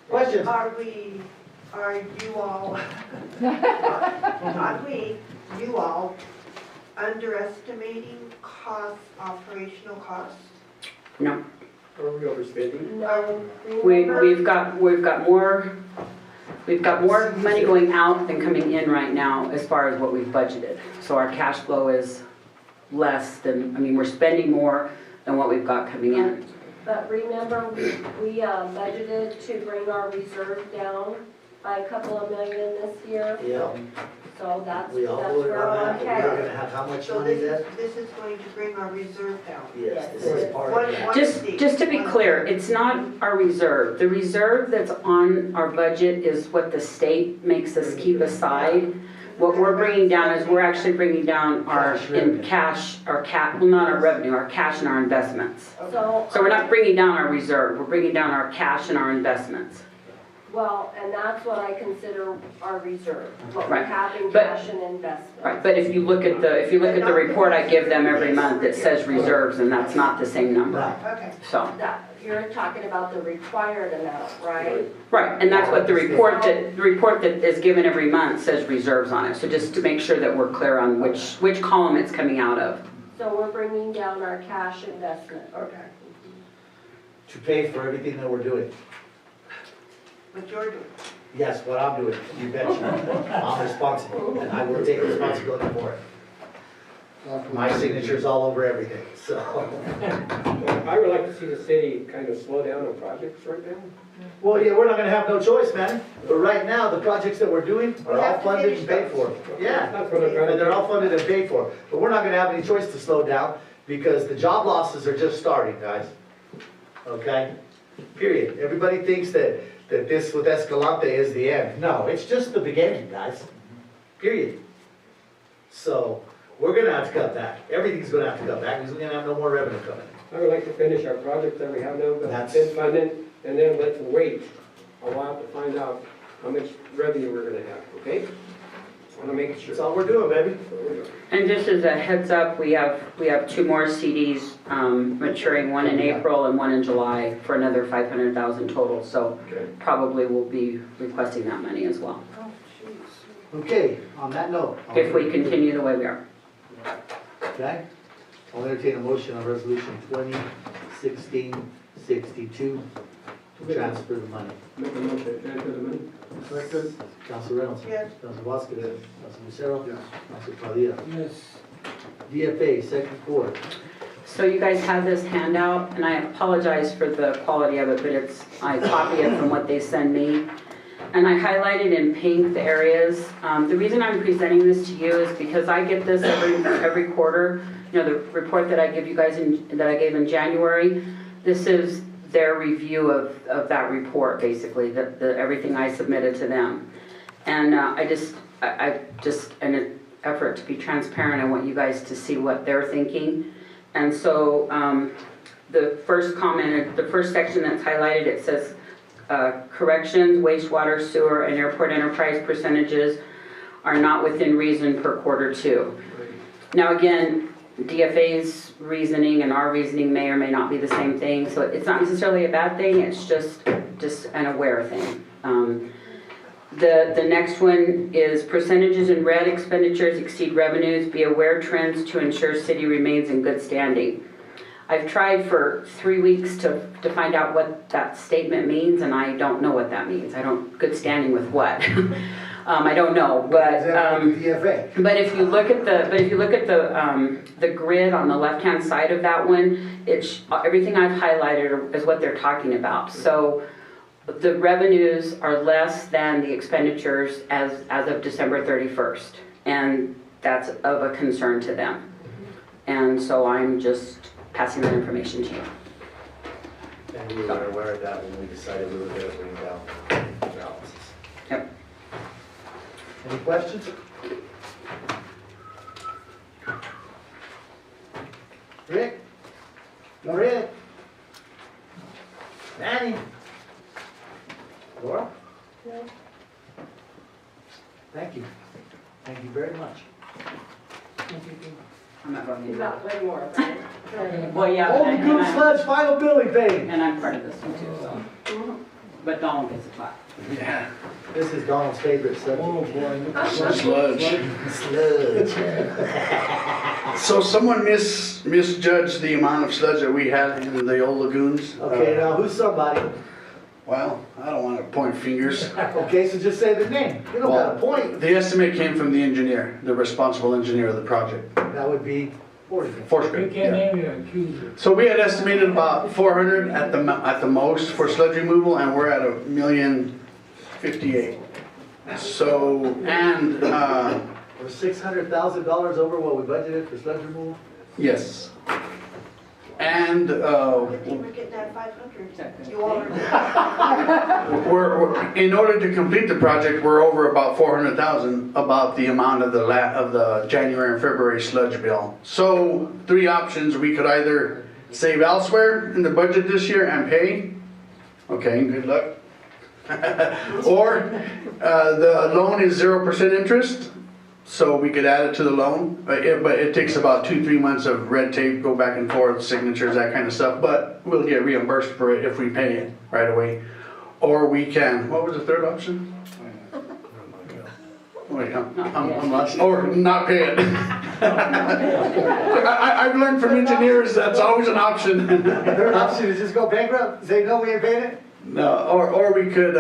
Questions? Are you all underestimating costs, operational costs? No, Are we overspending? No, we've got more money going out than coming in right now as far as what we've budgeted. So our cash flow is less than, we're spending more than what we've got coming in. But remember, we budgeted to bring our reserve down by a couple of million this year. Yeah, So that's we all where voted we're on on that. We're track. gonna have how much So money this then? is going to bring our reserve down. Yes, this is part of that. Just to be clear, it's not our reserve. The reserve that's on our budget is what the state makes us keep aside. What we're bringing down is we're actually bringing down our not our revenue, our cash and our investments. So So we're not bringing down our reserve, we're bringing down our cash and our investments. Well, and that's what I consider our reserve, what we Right. have in But- cash and investment. Right, but if you look at the report I give them every month, it says reserves, and that's not the same number, Right. Okay. so. That, you're talking about the required amount, right? Right, and that's what the report that is given every month says reserves on it, so just to make sure that we're clear on which column it's coming out of. So we're bringing down our cash investment. Okay. To pay for everything that we're doing. What you're doing. Yes, what I'm doing, you betcha. I'm responsible, and I will take responsibility for it. My signature's all over everything, so. I would like to see the city kind of slow down on projects right now. Well, yeah, we're not gonna have no choice, man. But right now, the projects that we're doing are We all have to funded finish and paid for. Yeah, That's what I'm trying to and do. they're all funded and paid for. But we're not gonna have any choice to slow down because the job losses are just starting, guys. Okay? Period. Everybody thinks that this with Escalante is the end. No, it's just the beginning, guys. Period. So, we're gonna have to cut back. Everything's gonna have to cut back because we're gonna have no more revenue coming. I would like to finish our projects that we have now, but That's- been funded, and then let's wait a while to find out how much revenue we're gonna have, okay? Wanna make sure. That's all we're doing, baby. And just as a heads up, we have 2 more CDs maturing, one in April and one in July for another 500,000 total, so Okay. probably we'll be requesting that money as well, Oh, jeez. Okay, on that note. if we continue the way we are. Okay? I'll entertain a motion on resolution 2016-62 to transfer the money. Make a motion to transfer the money. Second, Council Reynolds. Yes. Council Vasquez. Council Lucero. yes. Council Padilla. Yes. DFA, second quarter. So you guys have this handout, and I apologize for the quality of it, but I copy it from what they send me. And I highlighted in pink the areas. The reason I'm presenting this to you is because I get this every quarter. You know, the report that I give you guys that I gave in January, this is their review of that report, basically, everything I submitted to them. And I just, in an effort to be transparent, I want you guys to see what they're thinking. And so the first comment, the first section that's highlighted, it says corrections, wastewater, sewer, and airport enterprise percentages are not within reason per quarter 2. Now again, DFA's reasoning and our reasoning may or may not be the same thing, so it's not necessarily a bad thing, it's just an aware thing. The next one is percentages in red, expenditures exceed revenues, be aware trends to ensure city remains in good standing. I've tried for 3 weeks to find out what that statement means, and I don't know what that means. Good standing with what? I don't know, but DFA. but if you look at the grid on the left-hand side of that one, everything I've highlighted is what they're talking about. So the revenues are less than the expenditures as of December 31st, and that's of a concern to them. And so I'm just passing that information to you. And we were aware of that when we decided we were gonna bring down balances. Yep. Any questions? Rick? Rick? Manny? Laura? Thank you. Thank you very much. I'm not going to You do got that. way more, right? Well, yeah, Old Goose Sledge final billing page. and I'm part of this one too, so. But Donald gets a clap. Yeah. This is Donald's favorite subject. Oh, boy. Sludge. Sludge. So someone misjudged the amount of sludge that we had in the old lagoons. Okay, now who's somebody? Well, I don't want to point fingers. Okay, so just say the name. You don't got a point. The estimate came from the engineer, the responsible engineer of the project. That would be Oregon. You Forsgren. can't name your accuser. So we had estimated about 400 at the most for sludge removal, and we're at $1,058,000. So, and, We're $600,000 over what we budgeted for sludge removal? yes. And, Good thing we're getting that 500. You all are. we're, in order to complete the project, we're over about 400,000 about the amount of the January and February sludge bill. So 3 options, we could either save elsewhere in the budget this year and pay, okay, good luck. Or, the loan is 0% interest, so we could add it to the loan. But it takes about 2-3 months of red tape, go back and forth, signatures, that kind of stuff. But we'll get reimbursed for it if we pay it right away. Or we can, what was the third option? Wait, I'm lost. Or not pay it. I've learned from engineers, that's always an option. Third option is just go bankrupt, say, no, we ain't paying it? No, or we could,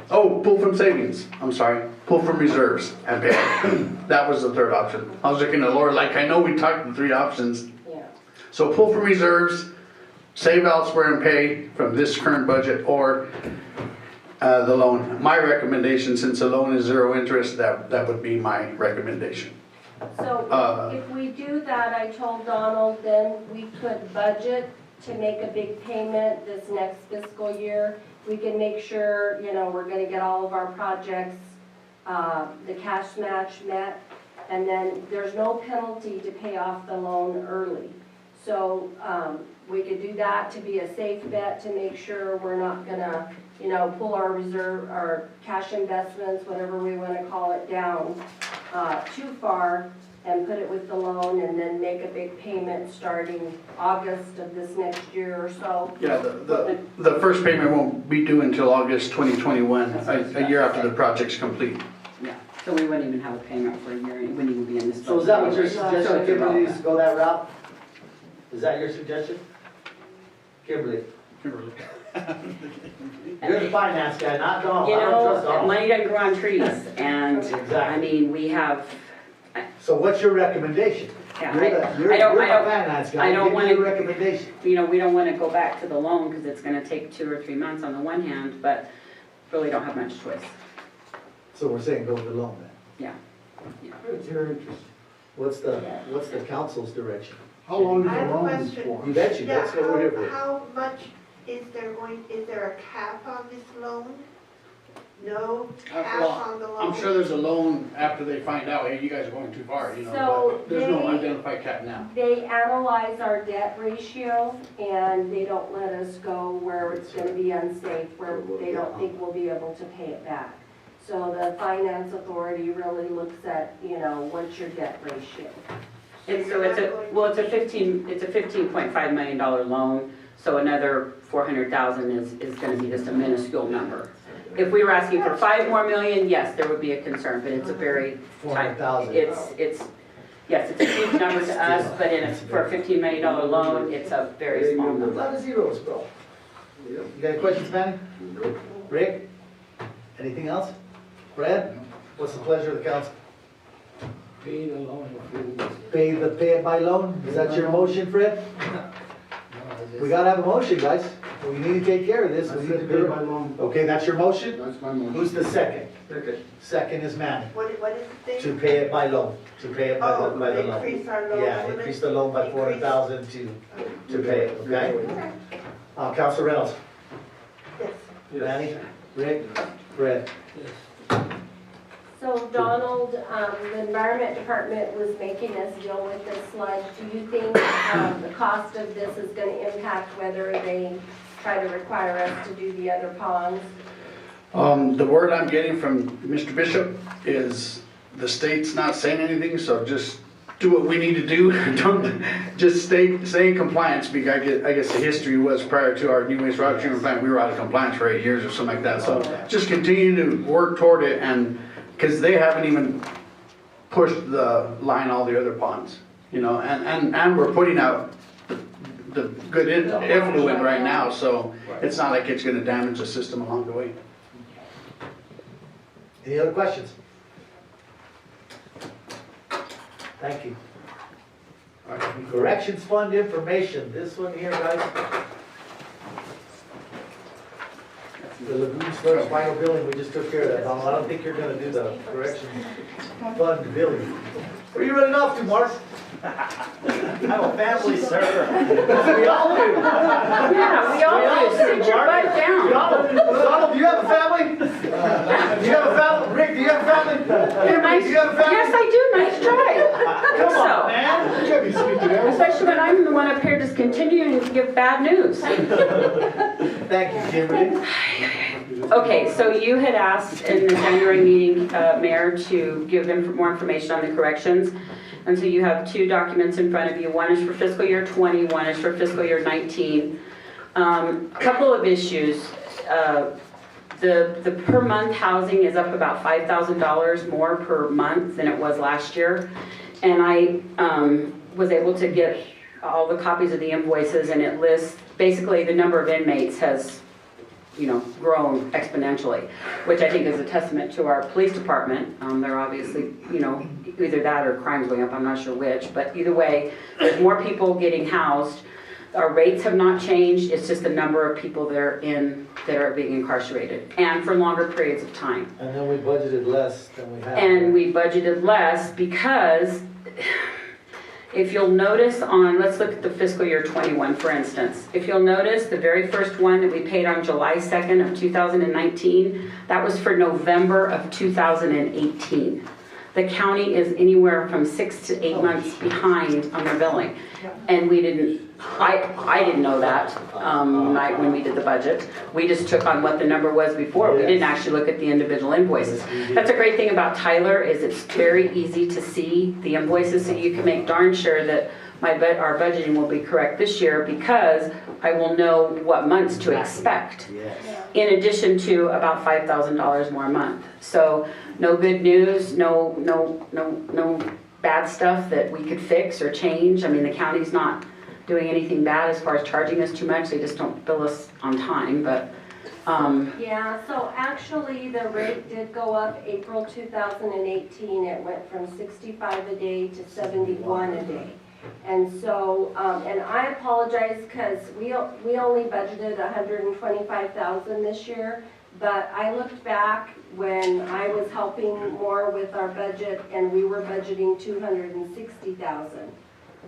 pull from savings, I'm sorry, pull from reserves and pay it. That was the third option. I was looking at Laura, like, I know we talked the 3 options. Yeah. So pull from reserves, save elsewhere and pay from this current budget, or the loan. My recommendation, since the loan is 0 interest, that would be my recommendation. So if we do that, I told Donald, then we could budget to make a big payment this next fiscal year. We can make sure, we're gonna get all of our projects, the cash match met, and then there's no penalty to pay off the loan early. So we could do that to be a safe bet, to make sure we're not gonna, pull our reserve, our cash investments, whatever we wanna call it, down too far, and put it with the loan, and then make a big payment starting August of this next year or so. Yeah, the first payment won't be due until August 2021, a year after the project's complete. Yeah, so we wouldn't even have a payment for a year, it wouldn't even be in this. So is that what you're budget. suggesting, So it's Kimberly, is irrelevant. go that route? Is that your suggestion? Kimberly, you're the finance guy, not Donald, You I don't trust know, Donald. money doesn't grow on trees, and, Exactly. I mean, we have, So what's your recommendation? yeah, You're I don't, the finance guy, I don't give me wanna- your recommendation. we don't wanna go back to the loan, because it's gonna take 2 or 3 months on the one hand, but really don't have much choice. So we're saying go with the loan then? Yeah. It's your interest. What's the council's direction? How long I is have the a loan question. for? You bet you, Yeah, that's what we're here for. how much is there a cap on this loan? No cap well, on the loan? I'm sure there's a loan after they find out, hey, you guys are going too far, So but there's no they- identified cap now. They analyze our debt ratio, and they don't let us go where it's gonna be unsafe, where they don't think we'll be able to pay it back. So the finance authority really looks at, what's your debt ratio? And so it's a $15.5 million loan, so another 400,000 is gonna be just a minuscule number. If we were asking for 5 more million, yes, there would be a concern, but it's a very tight, 400,000. yes, it's a huge number to us, but for a $15 million loan, it's a very small A number. lot of zeros, bro. You got any questions, Manny? Rick? Anything else? Brad? What's the pleasure of the council? Pay the loan. Pay it by loan? Is that your motion, Fred? We gotta have a motion, guys. We need to take care of this. I We need to said do pay by it. loan. Okay, that's your motion? That's my motion. Who's the second? Okay. Second is Manny. What is the To thing? pay it by loan, to pay it by the loan. Increase our loan Yeah, limit? increase the loan by 400,000 to pay it, okay? Council Reynolds, Yes. Manny, Rick, Fred. So Donald, the environment department was making us deal with this sludge. Do you think the cost of this is gonna impact whether they try to require us to do the other ponds? The word I'm getting from Mr. Bishop is the state's not saying anything, so just do what we need to do. Don't, just stay in compliance, because I guess the history was prior to our new waste rock treatment plant, we were out of compliance for 8 years or something like that. So just continue to work toward it, and, because they haven't even pushed the line all the other ponds, and we're putting out the good effluent right now, so it's not like it's gonna damage the system along the way. Any other questions? Thank you. Corrections fund information, this one here, guys. The lagoon sludge final billing, we just took care of that, Donald. I don't think you're gonna do the correction fund billing. Where are you running off to, Mark? I'm a family server. We all do. Yeah, we all do, sit your butt down. Donald, do you have a family? Do you have a family? Rick, do you have a family? Kimberly, do you have a family? Yes, I do, nice try. Come So, on, man. You gotta be sweet to them. especially when I'm the one up here just continuing to give bad news. Thank you, Kimberly. Okay, so you had asked in the January meeting, Mayor, to give them more information on the corrections. And so you have two documents in front of you. One is for fiscal year 20, one is for fiscal year 19. Couple of issues. The per month housing is up about $5,000 more per month than it was last year. And I was able to get all the copies of the invoices, and it lists, basically the number of inmates has, grown exponentially, which I think is a testament to our police department. They're obviously, either that or crime's going up, I'm not sure which, but either way, there's more people getting housed. Our rates have not changed, it's just the number of people that are being incarcerated, and for longer periods of time. And then we budgeted less than we had. And we budgeted less because, if you'll notice let's look at the fiscal year 21, for instance. If you'll notice, the very first one that we paid on July 2nd of 2019, that was for November of 2018. The county is anywhere from 6 to 8 months behind on their billing. And we didn't, I didn't know that when we did the budget. We just took on what the number was before. We didn't actually look at the individual invoices. That's a great thing about Tyler, is it's very easy to see the invoices, so you can make darn sure that our budgeting will be correct this year, because I will know what months to expect. In addition to about $5,000 more a month. So no good news, no bad stuff that we could fix or change. I mean, the county's not doing anything bad as far as charging us too much. They just don't bill us on time, but. Yeah, so actually the rate did go up April 2018. It went from 65 a day to 71 a day. And so, and I apologize because we only budgeted $125,000 this year, but I looked back when I was helping more with our budget, and we were budgeting $260,000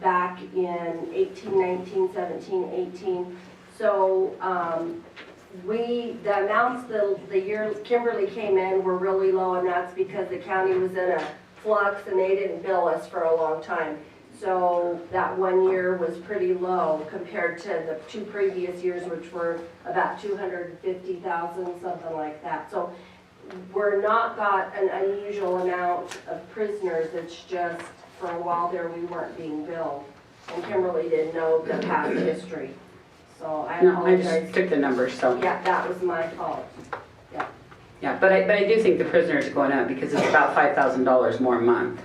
back in 18, 19, 17, 18. So the amounts the year Kimberly came in were really low, and that's because the county was in a flux and they didn't bill us for a long time. So that 1 year was pretty low compared to the 2 previous years, which were about $250,000, something like that. So we're not got an unusual amount of prisoners. It's just for a while there we weren't being billed, and Kimberly didn't know the past history. So I apologize. I just took the numbers, so. Yeah, that was my fault. Yeah, but I do think the prisoners are going up because it's about $5,000 more a month.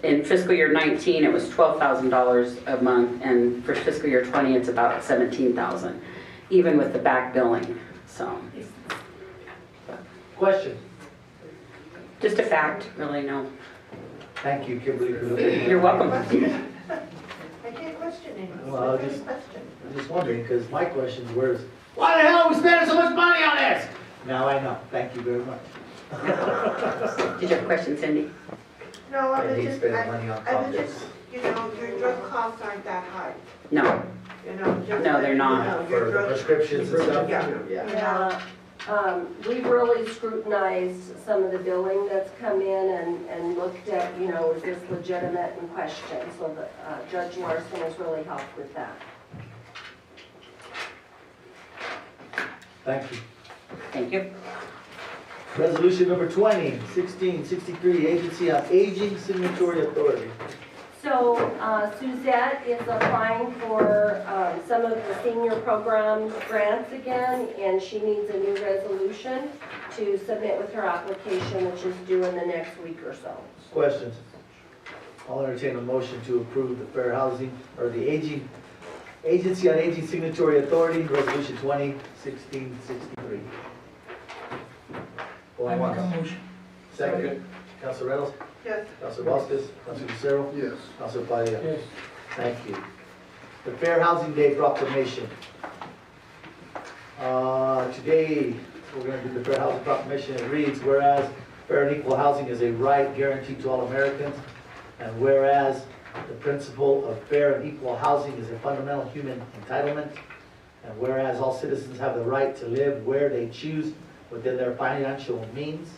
In fiscal year 19, it was $12,000 a month, and for fiscal year 20, it's about $17,000, even with the back billing. So, Question? just a fact, really, no. Thank you, Kimberly. You're welcome. I can't question it. Well, It's a just- question. I'm just wondering, because my question is, why the hell are we spending so much money on this? Now I know. Thank you very much. Did you have a question, Cindy? No, I I was hate just, spending money on I was convicts. just, your drug costs aren't that high, No. just No, they're like, not. your For the drug. prescriptions and stuff? Yeah. We've really scrutinized some of the billing that's come in and looked at, is this legitimate in question? So Judge Larson has really helped with that. Thank you. Thank you. Resolution number 2016-63, Agency on Aging Signatory Authority. So Suzette is applying for some of the senior program grants again, and she needs a new resolution to submit with her application, which is due in the next week or so. Questions? I'll entertain a motion to approve the Fair Housing, or the Agency on Aging Signatory Authority, Resolution 2016-63. Going once. Second. Council Reynolds? Yes. Council Vasquez? Council Lucero? Yes. Council Padilla? Yes. Thank you. The Fair Housing Day proclamation. Today, we're going to do the Fair Housing Proclamation. It reads, whereas fair and equal housing is a right guaranteed to all Americans, and whereas the principle of fair and equal housing is a fundamental human entitlement, and whereas all citizens have the right to live where they choose within their financial means,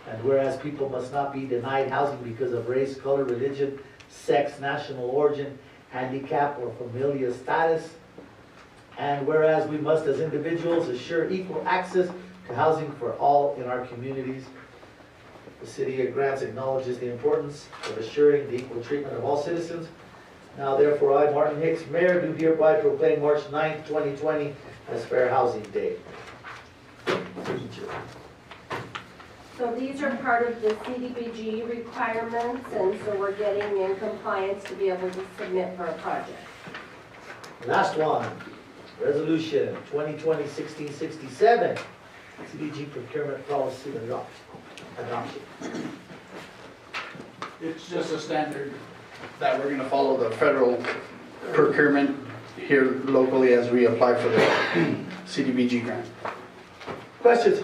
and whereas people must not be denied housing because of race, color, religion, sex, national origin, handicap, or familial status, and whereas we must as individuals assure equal access to housing for all in our communities. The city of Grants acknowledges the importance of assuring the equal treatment of all citizens. Now therefore, I, Martin Hicks, Mayor, do hereby proclaim March 9th, 2020 as Fair Housing Day. So these are part of the CDBG requirements, and so we're getting in compliance to be able to submit for a project. Last one, Resolution 2020-1667, CDBG procurement policy adoption. It's just a standard that we're gonna follow the federal procurement here locally as we apply for the CDBG grant. Questions?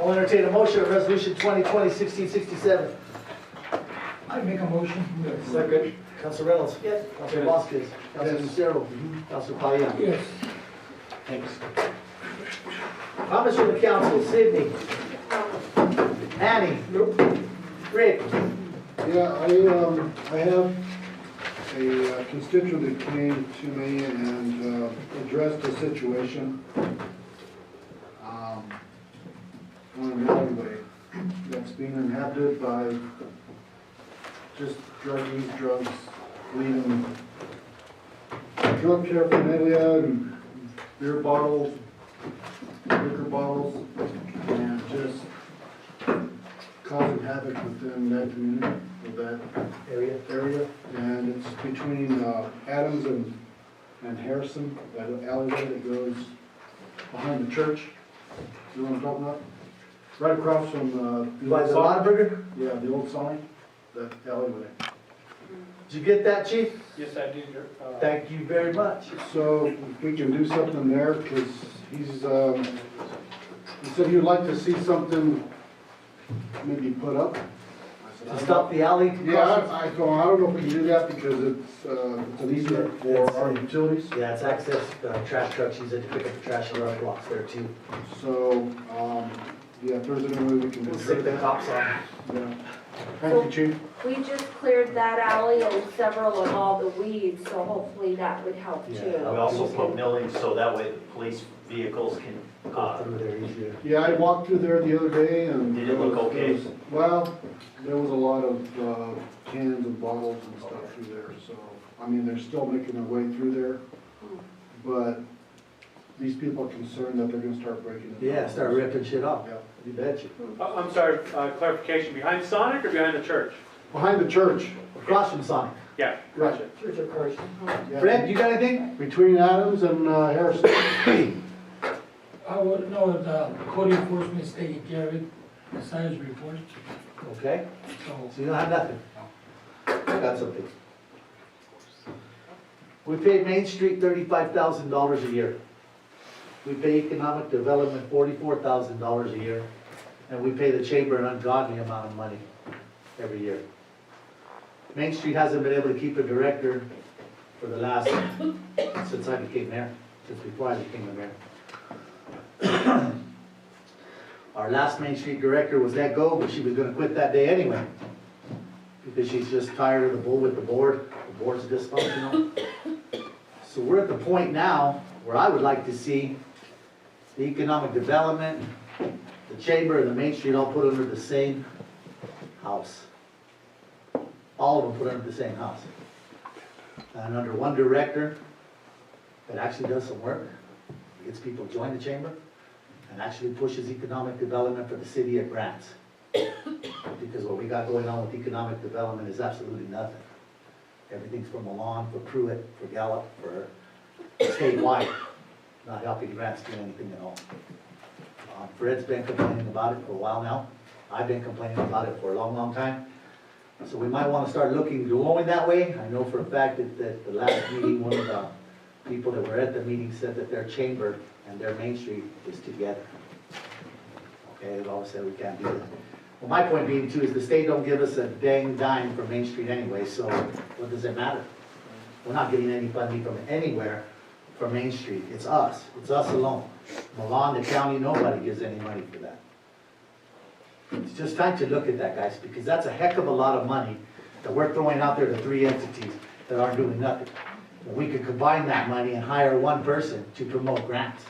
I'll entertain a motion on Resolution 2020-1667. I make a motion. Second. Council Reynolds. Yes. Council Vasquez. Council Lucero. Council Payan. Yes. Thanks. Comments from the council, Sydney. Annie. Rick. Yeah, I have a constituent that came to me and addressed the situation on an alleyway that's being inhabited by just druggies, drugs, leaving drug paraphernalia and beer bottles, liquor bottles, and just causing havoc within that community, of that area. And it's between Adams and Harrison, that alleyway that goes behind the church. You know what I'm talking about? Right across from By the Lotaburger? Yeah, the old sign, that alleyway. Did you get that, chief? Yes, I did. Thank you very much. So if we can do something there, because he said he'd like to see something maybe put up. I said, To stop the alley? Yeah, I don't know if we can do that because it's an easement for our utilities. Yeah, it's access, trash trucks use it to pick up the trash and other blocks there too. So, yeah, if there's any way we can do We'll stick the that. cops on. Yeah. Thank you, chief. We just cleared that alley and several of all the weeds, so hopefully that would help Yeah. too. We also put millings so that way the police vehicles can, Go through there easier. Yeah, I walked through there the other day and. Did it look okay? Well, there was a lot of cans and bottles and stuff through there, so, I mean, they're still making their way through there. But these people are concerned that they're gonna start breaking it. Yeah, start ripping shit off. Yeah. You betcha. I'm sorry, clarification, behind Sonic or behind the church? Behind the church. Across from Sonic. Yeah, gotcha. Church of Christ. Yeah. Fred, you got anything? Between Adams and Harrison. I would know that code enforcement is taking care of it, the science report, Okay, so. so you don't have nothing? I got something. We pay Main Street $35,000 a year. We pay economic development $44,000 a year. And we pay the chamber an ungodly amount of money every year. Main Street hasn't been able to keep a director for the last, since I became mayor, since before I became the mayor. Our last Main Street director was let go, but she was gonna quit that day anyway. Because she's just tired of the bull with the board's dysfunctional. So we're at the point now where I would like to see the economic development, the chamber and the Main Street all put under the same house. All of them put under the same house. And under one director that actually does some work, gets people to join the chamber, and actually pushes economic development for the city of Grants. Because what we got going on with economic development is absolutely nothing. Everything's for Milan, for Pruitt, for Gallup, for statewide, not helping Grants do anything at all. Fred's been complaining about it for a while now. I've been complaining about it for a long, long time. So we might want to start going that way. I know for a fact that the last meeting, one of the people that were at the meeting said that their chamber and their Main Street is together. Okay, they've always said we can't do that. Well, my point being too is the state don't give us a dang dime for Main Street anyway, so what does it matter? We're not getting any funding from anywhere for Main Street. It's us alone. Milan, the county, nobody gives any money for that. It's just time to look at that, guys, because that's a heck of a lot of money that we're throwing out there to three entities that aren't doing nothing. We could combine that money and hire one person to promote grants.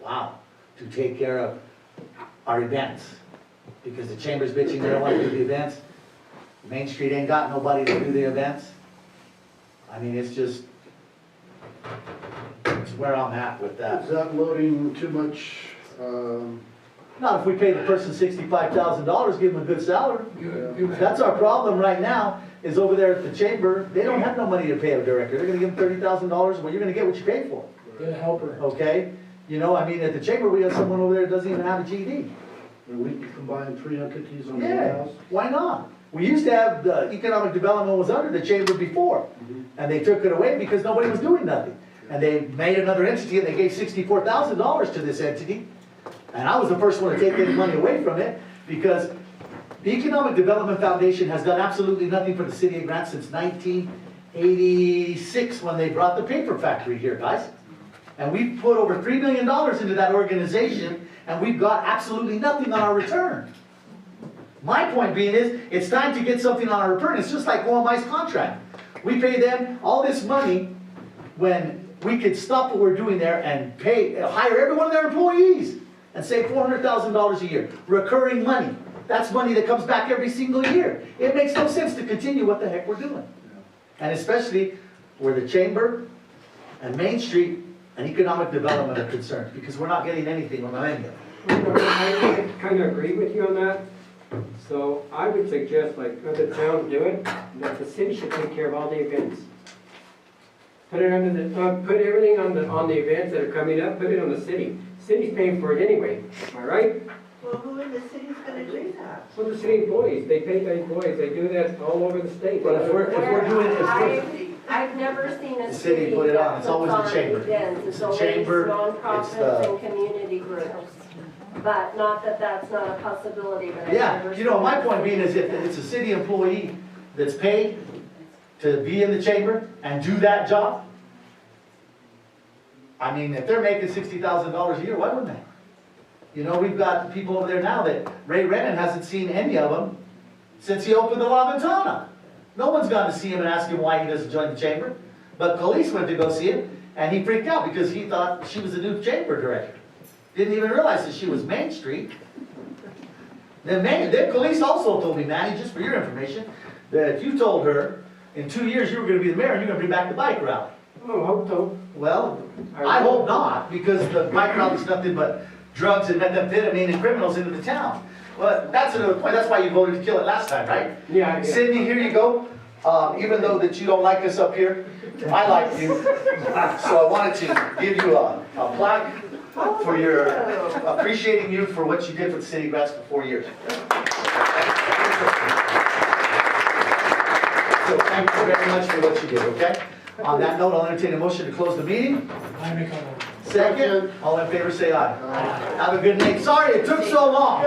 Wow, to take care of our events. Because the chamber's bitching, they don't want to do the events. Main Street ain't got nobody to do the events. I mean, it's just, it's where I'm at with that. Is that loading too much, Not if we pay the person $65,000, give them a good salary. That's our problem right now, is over there at the chamber, they don't have no money to pay a director. They're gonna give them $30,000, well, you're gonna get what you paid for, Get a helper. okay? You know, I mean, at the chamber, we have someone over there that doesn't even have a GED. and we can combine 3 entities on the Yeah, house? why not? We used to have, the economic development was under the chamber before, and they took it away because nobody was doing nothing. And they made another entity, and they gave $64,000 to this entity. And I was the first one to take any money away from it, because the Economic Development Foundation has done absolutely nothing for the city of Grant since 1986, when they brought the paper factory here, guys. And we've put over $3 million into that organization, and we've got absolutely nothing on our return. My point being is, it's time to get something on our return. It's just like OMI's contract. We pay them all this money when we could stop what we're doing there and hire every one of their employees and save $400,000 a year. Recurring money. That's money that comes back every single year. It makes no sense to continue what the heck we're doing. And especially where the chamber and Main Street and economic development are concerned, because we're not getting anything on any of it. I kind of agree with you on that. So I would suggest, like, other towns do it, that the city should take care of all the events. Put it under the, put everything on the events that are coming up, put it on the city. City's paying for it anyway, am I right? Well, who in the city's gonna do that? Well, the city employees, they pay the employees, they do that all over the state. But if we're doing, if we're, I've never seen a The city city put it on. that It's puts always the on chamber. events. It's It's the always chamber, it's nonprofits the- and community groups. But not that that's not a possibility, but I've yeah, never you know, my seen point being is if it's a city employee that's paid to be in the chamber and do that job, I mean, if they're making $60,000 a year, why wouldn't they? You know, we've got people over there now that Ray Rennan hasn't seen any of them since he opened the La Ventana. No one's gone to see him and ask him why he doesn't join the chamber. But police went to go see him, and he freaked out because he thought she was the new chamber director. Didn't even realize that she was Main Street. The police also told me, Manny, just for your information, that you told her in 2 years you were gonna be the mayor and you're gonna bring back the bike rally. Oh, hope so. Well, I hope not, because the bike rally's nothing but drugs and methamphetamine and criminals into the town. Well, that's another point, that's why you voted to kill it last time, right? Yeah. Sydney, here you go. Even though that you don't like us up here, I like you. So I wanted to give you a plaque for your, appreciating you for what you did for the city of Grants for 4 years. So thank you very much for what you did, okay? On that note, I'll entertain a motion to close the meeting. I make a motion. Second, all in favor say aye. Have a good night. Sorry it took so long.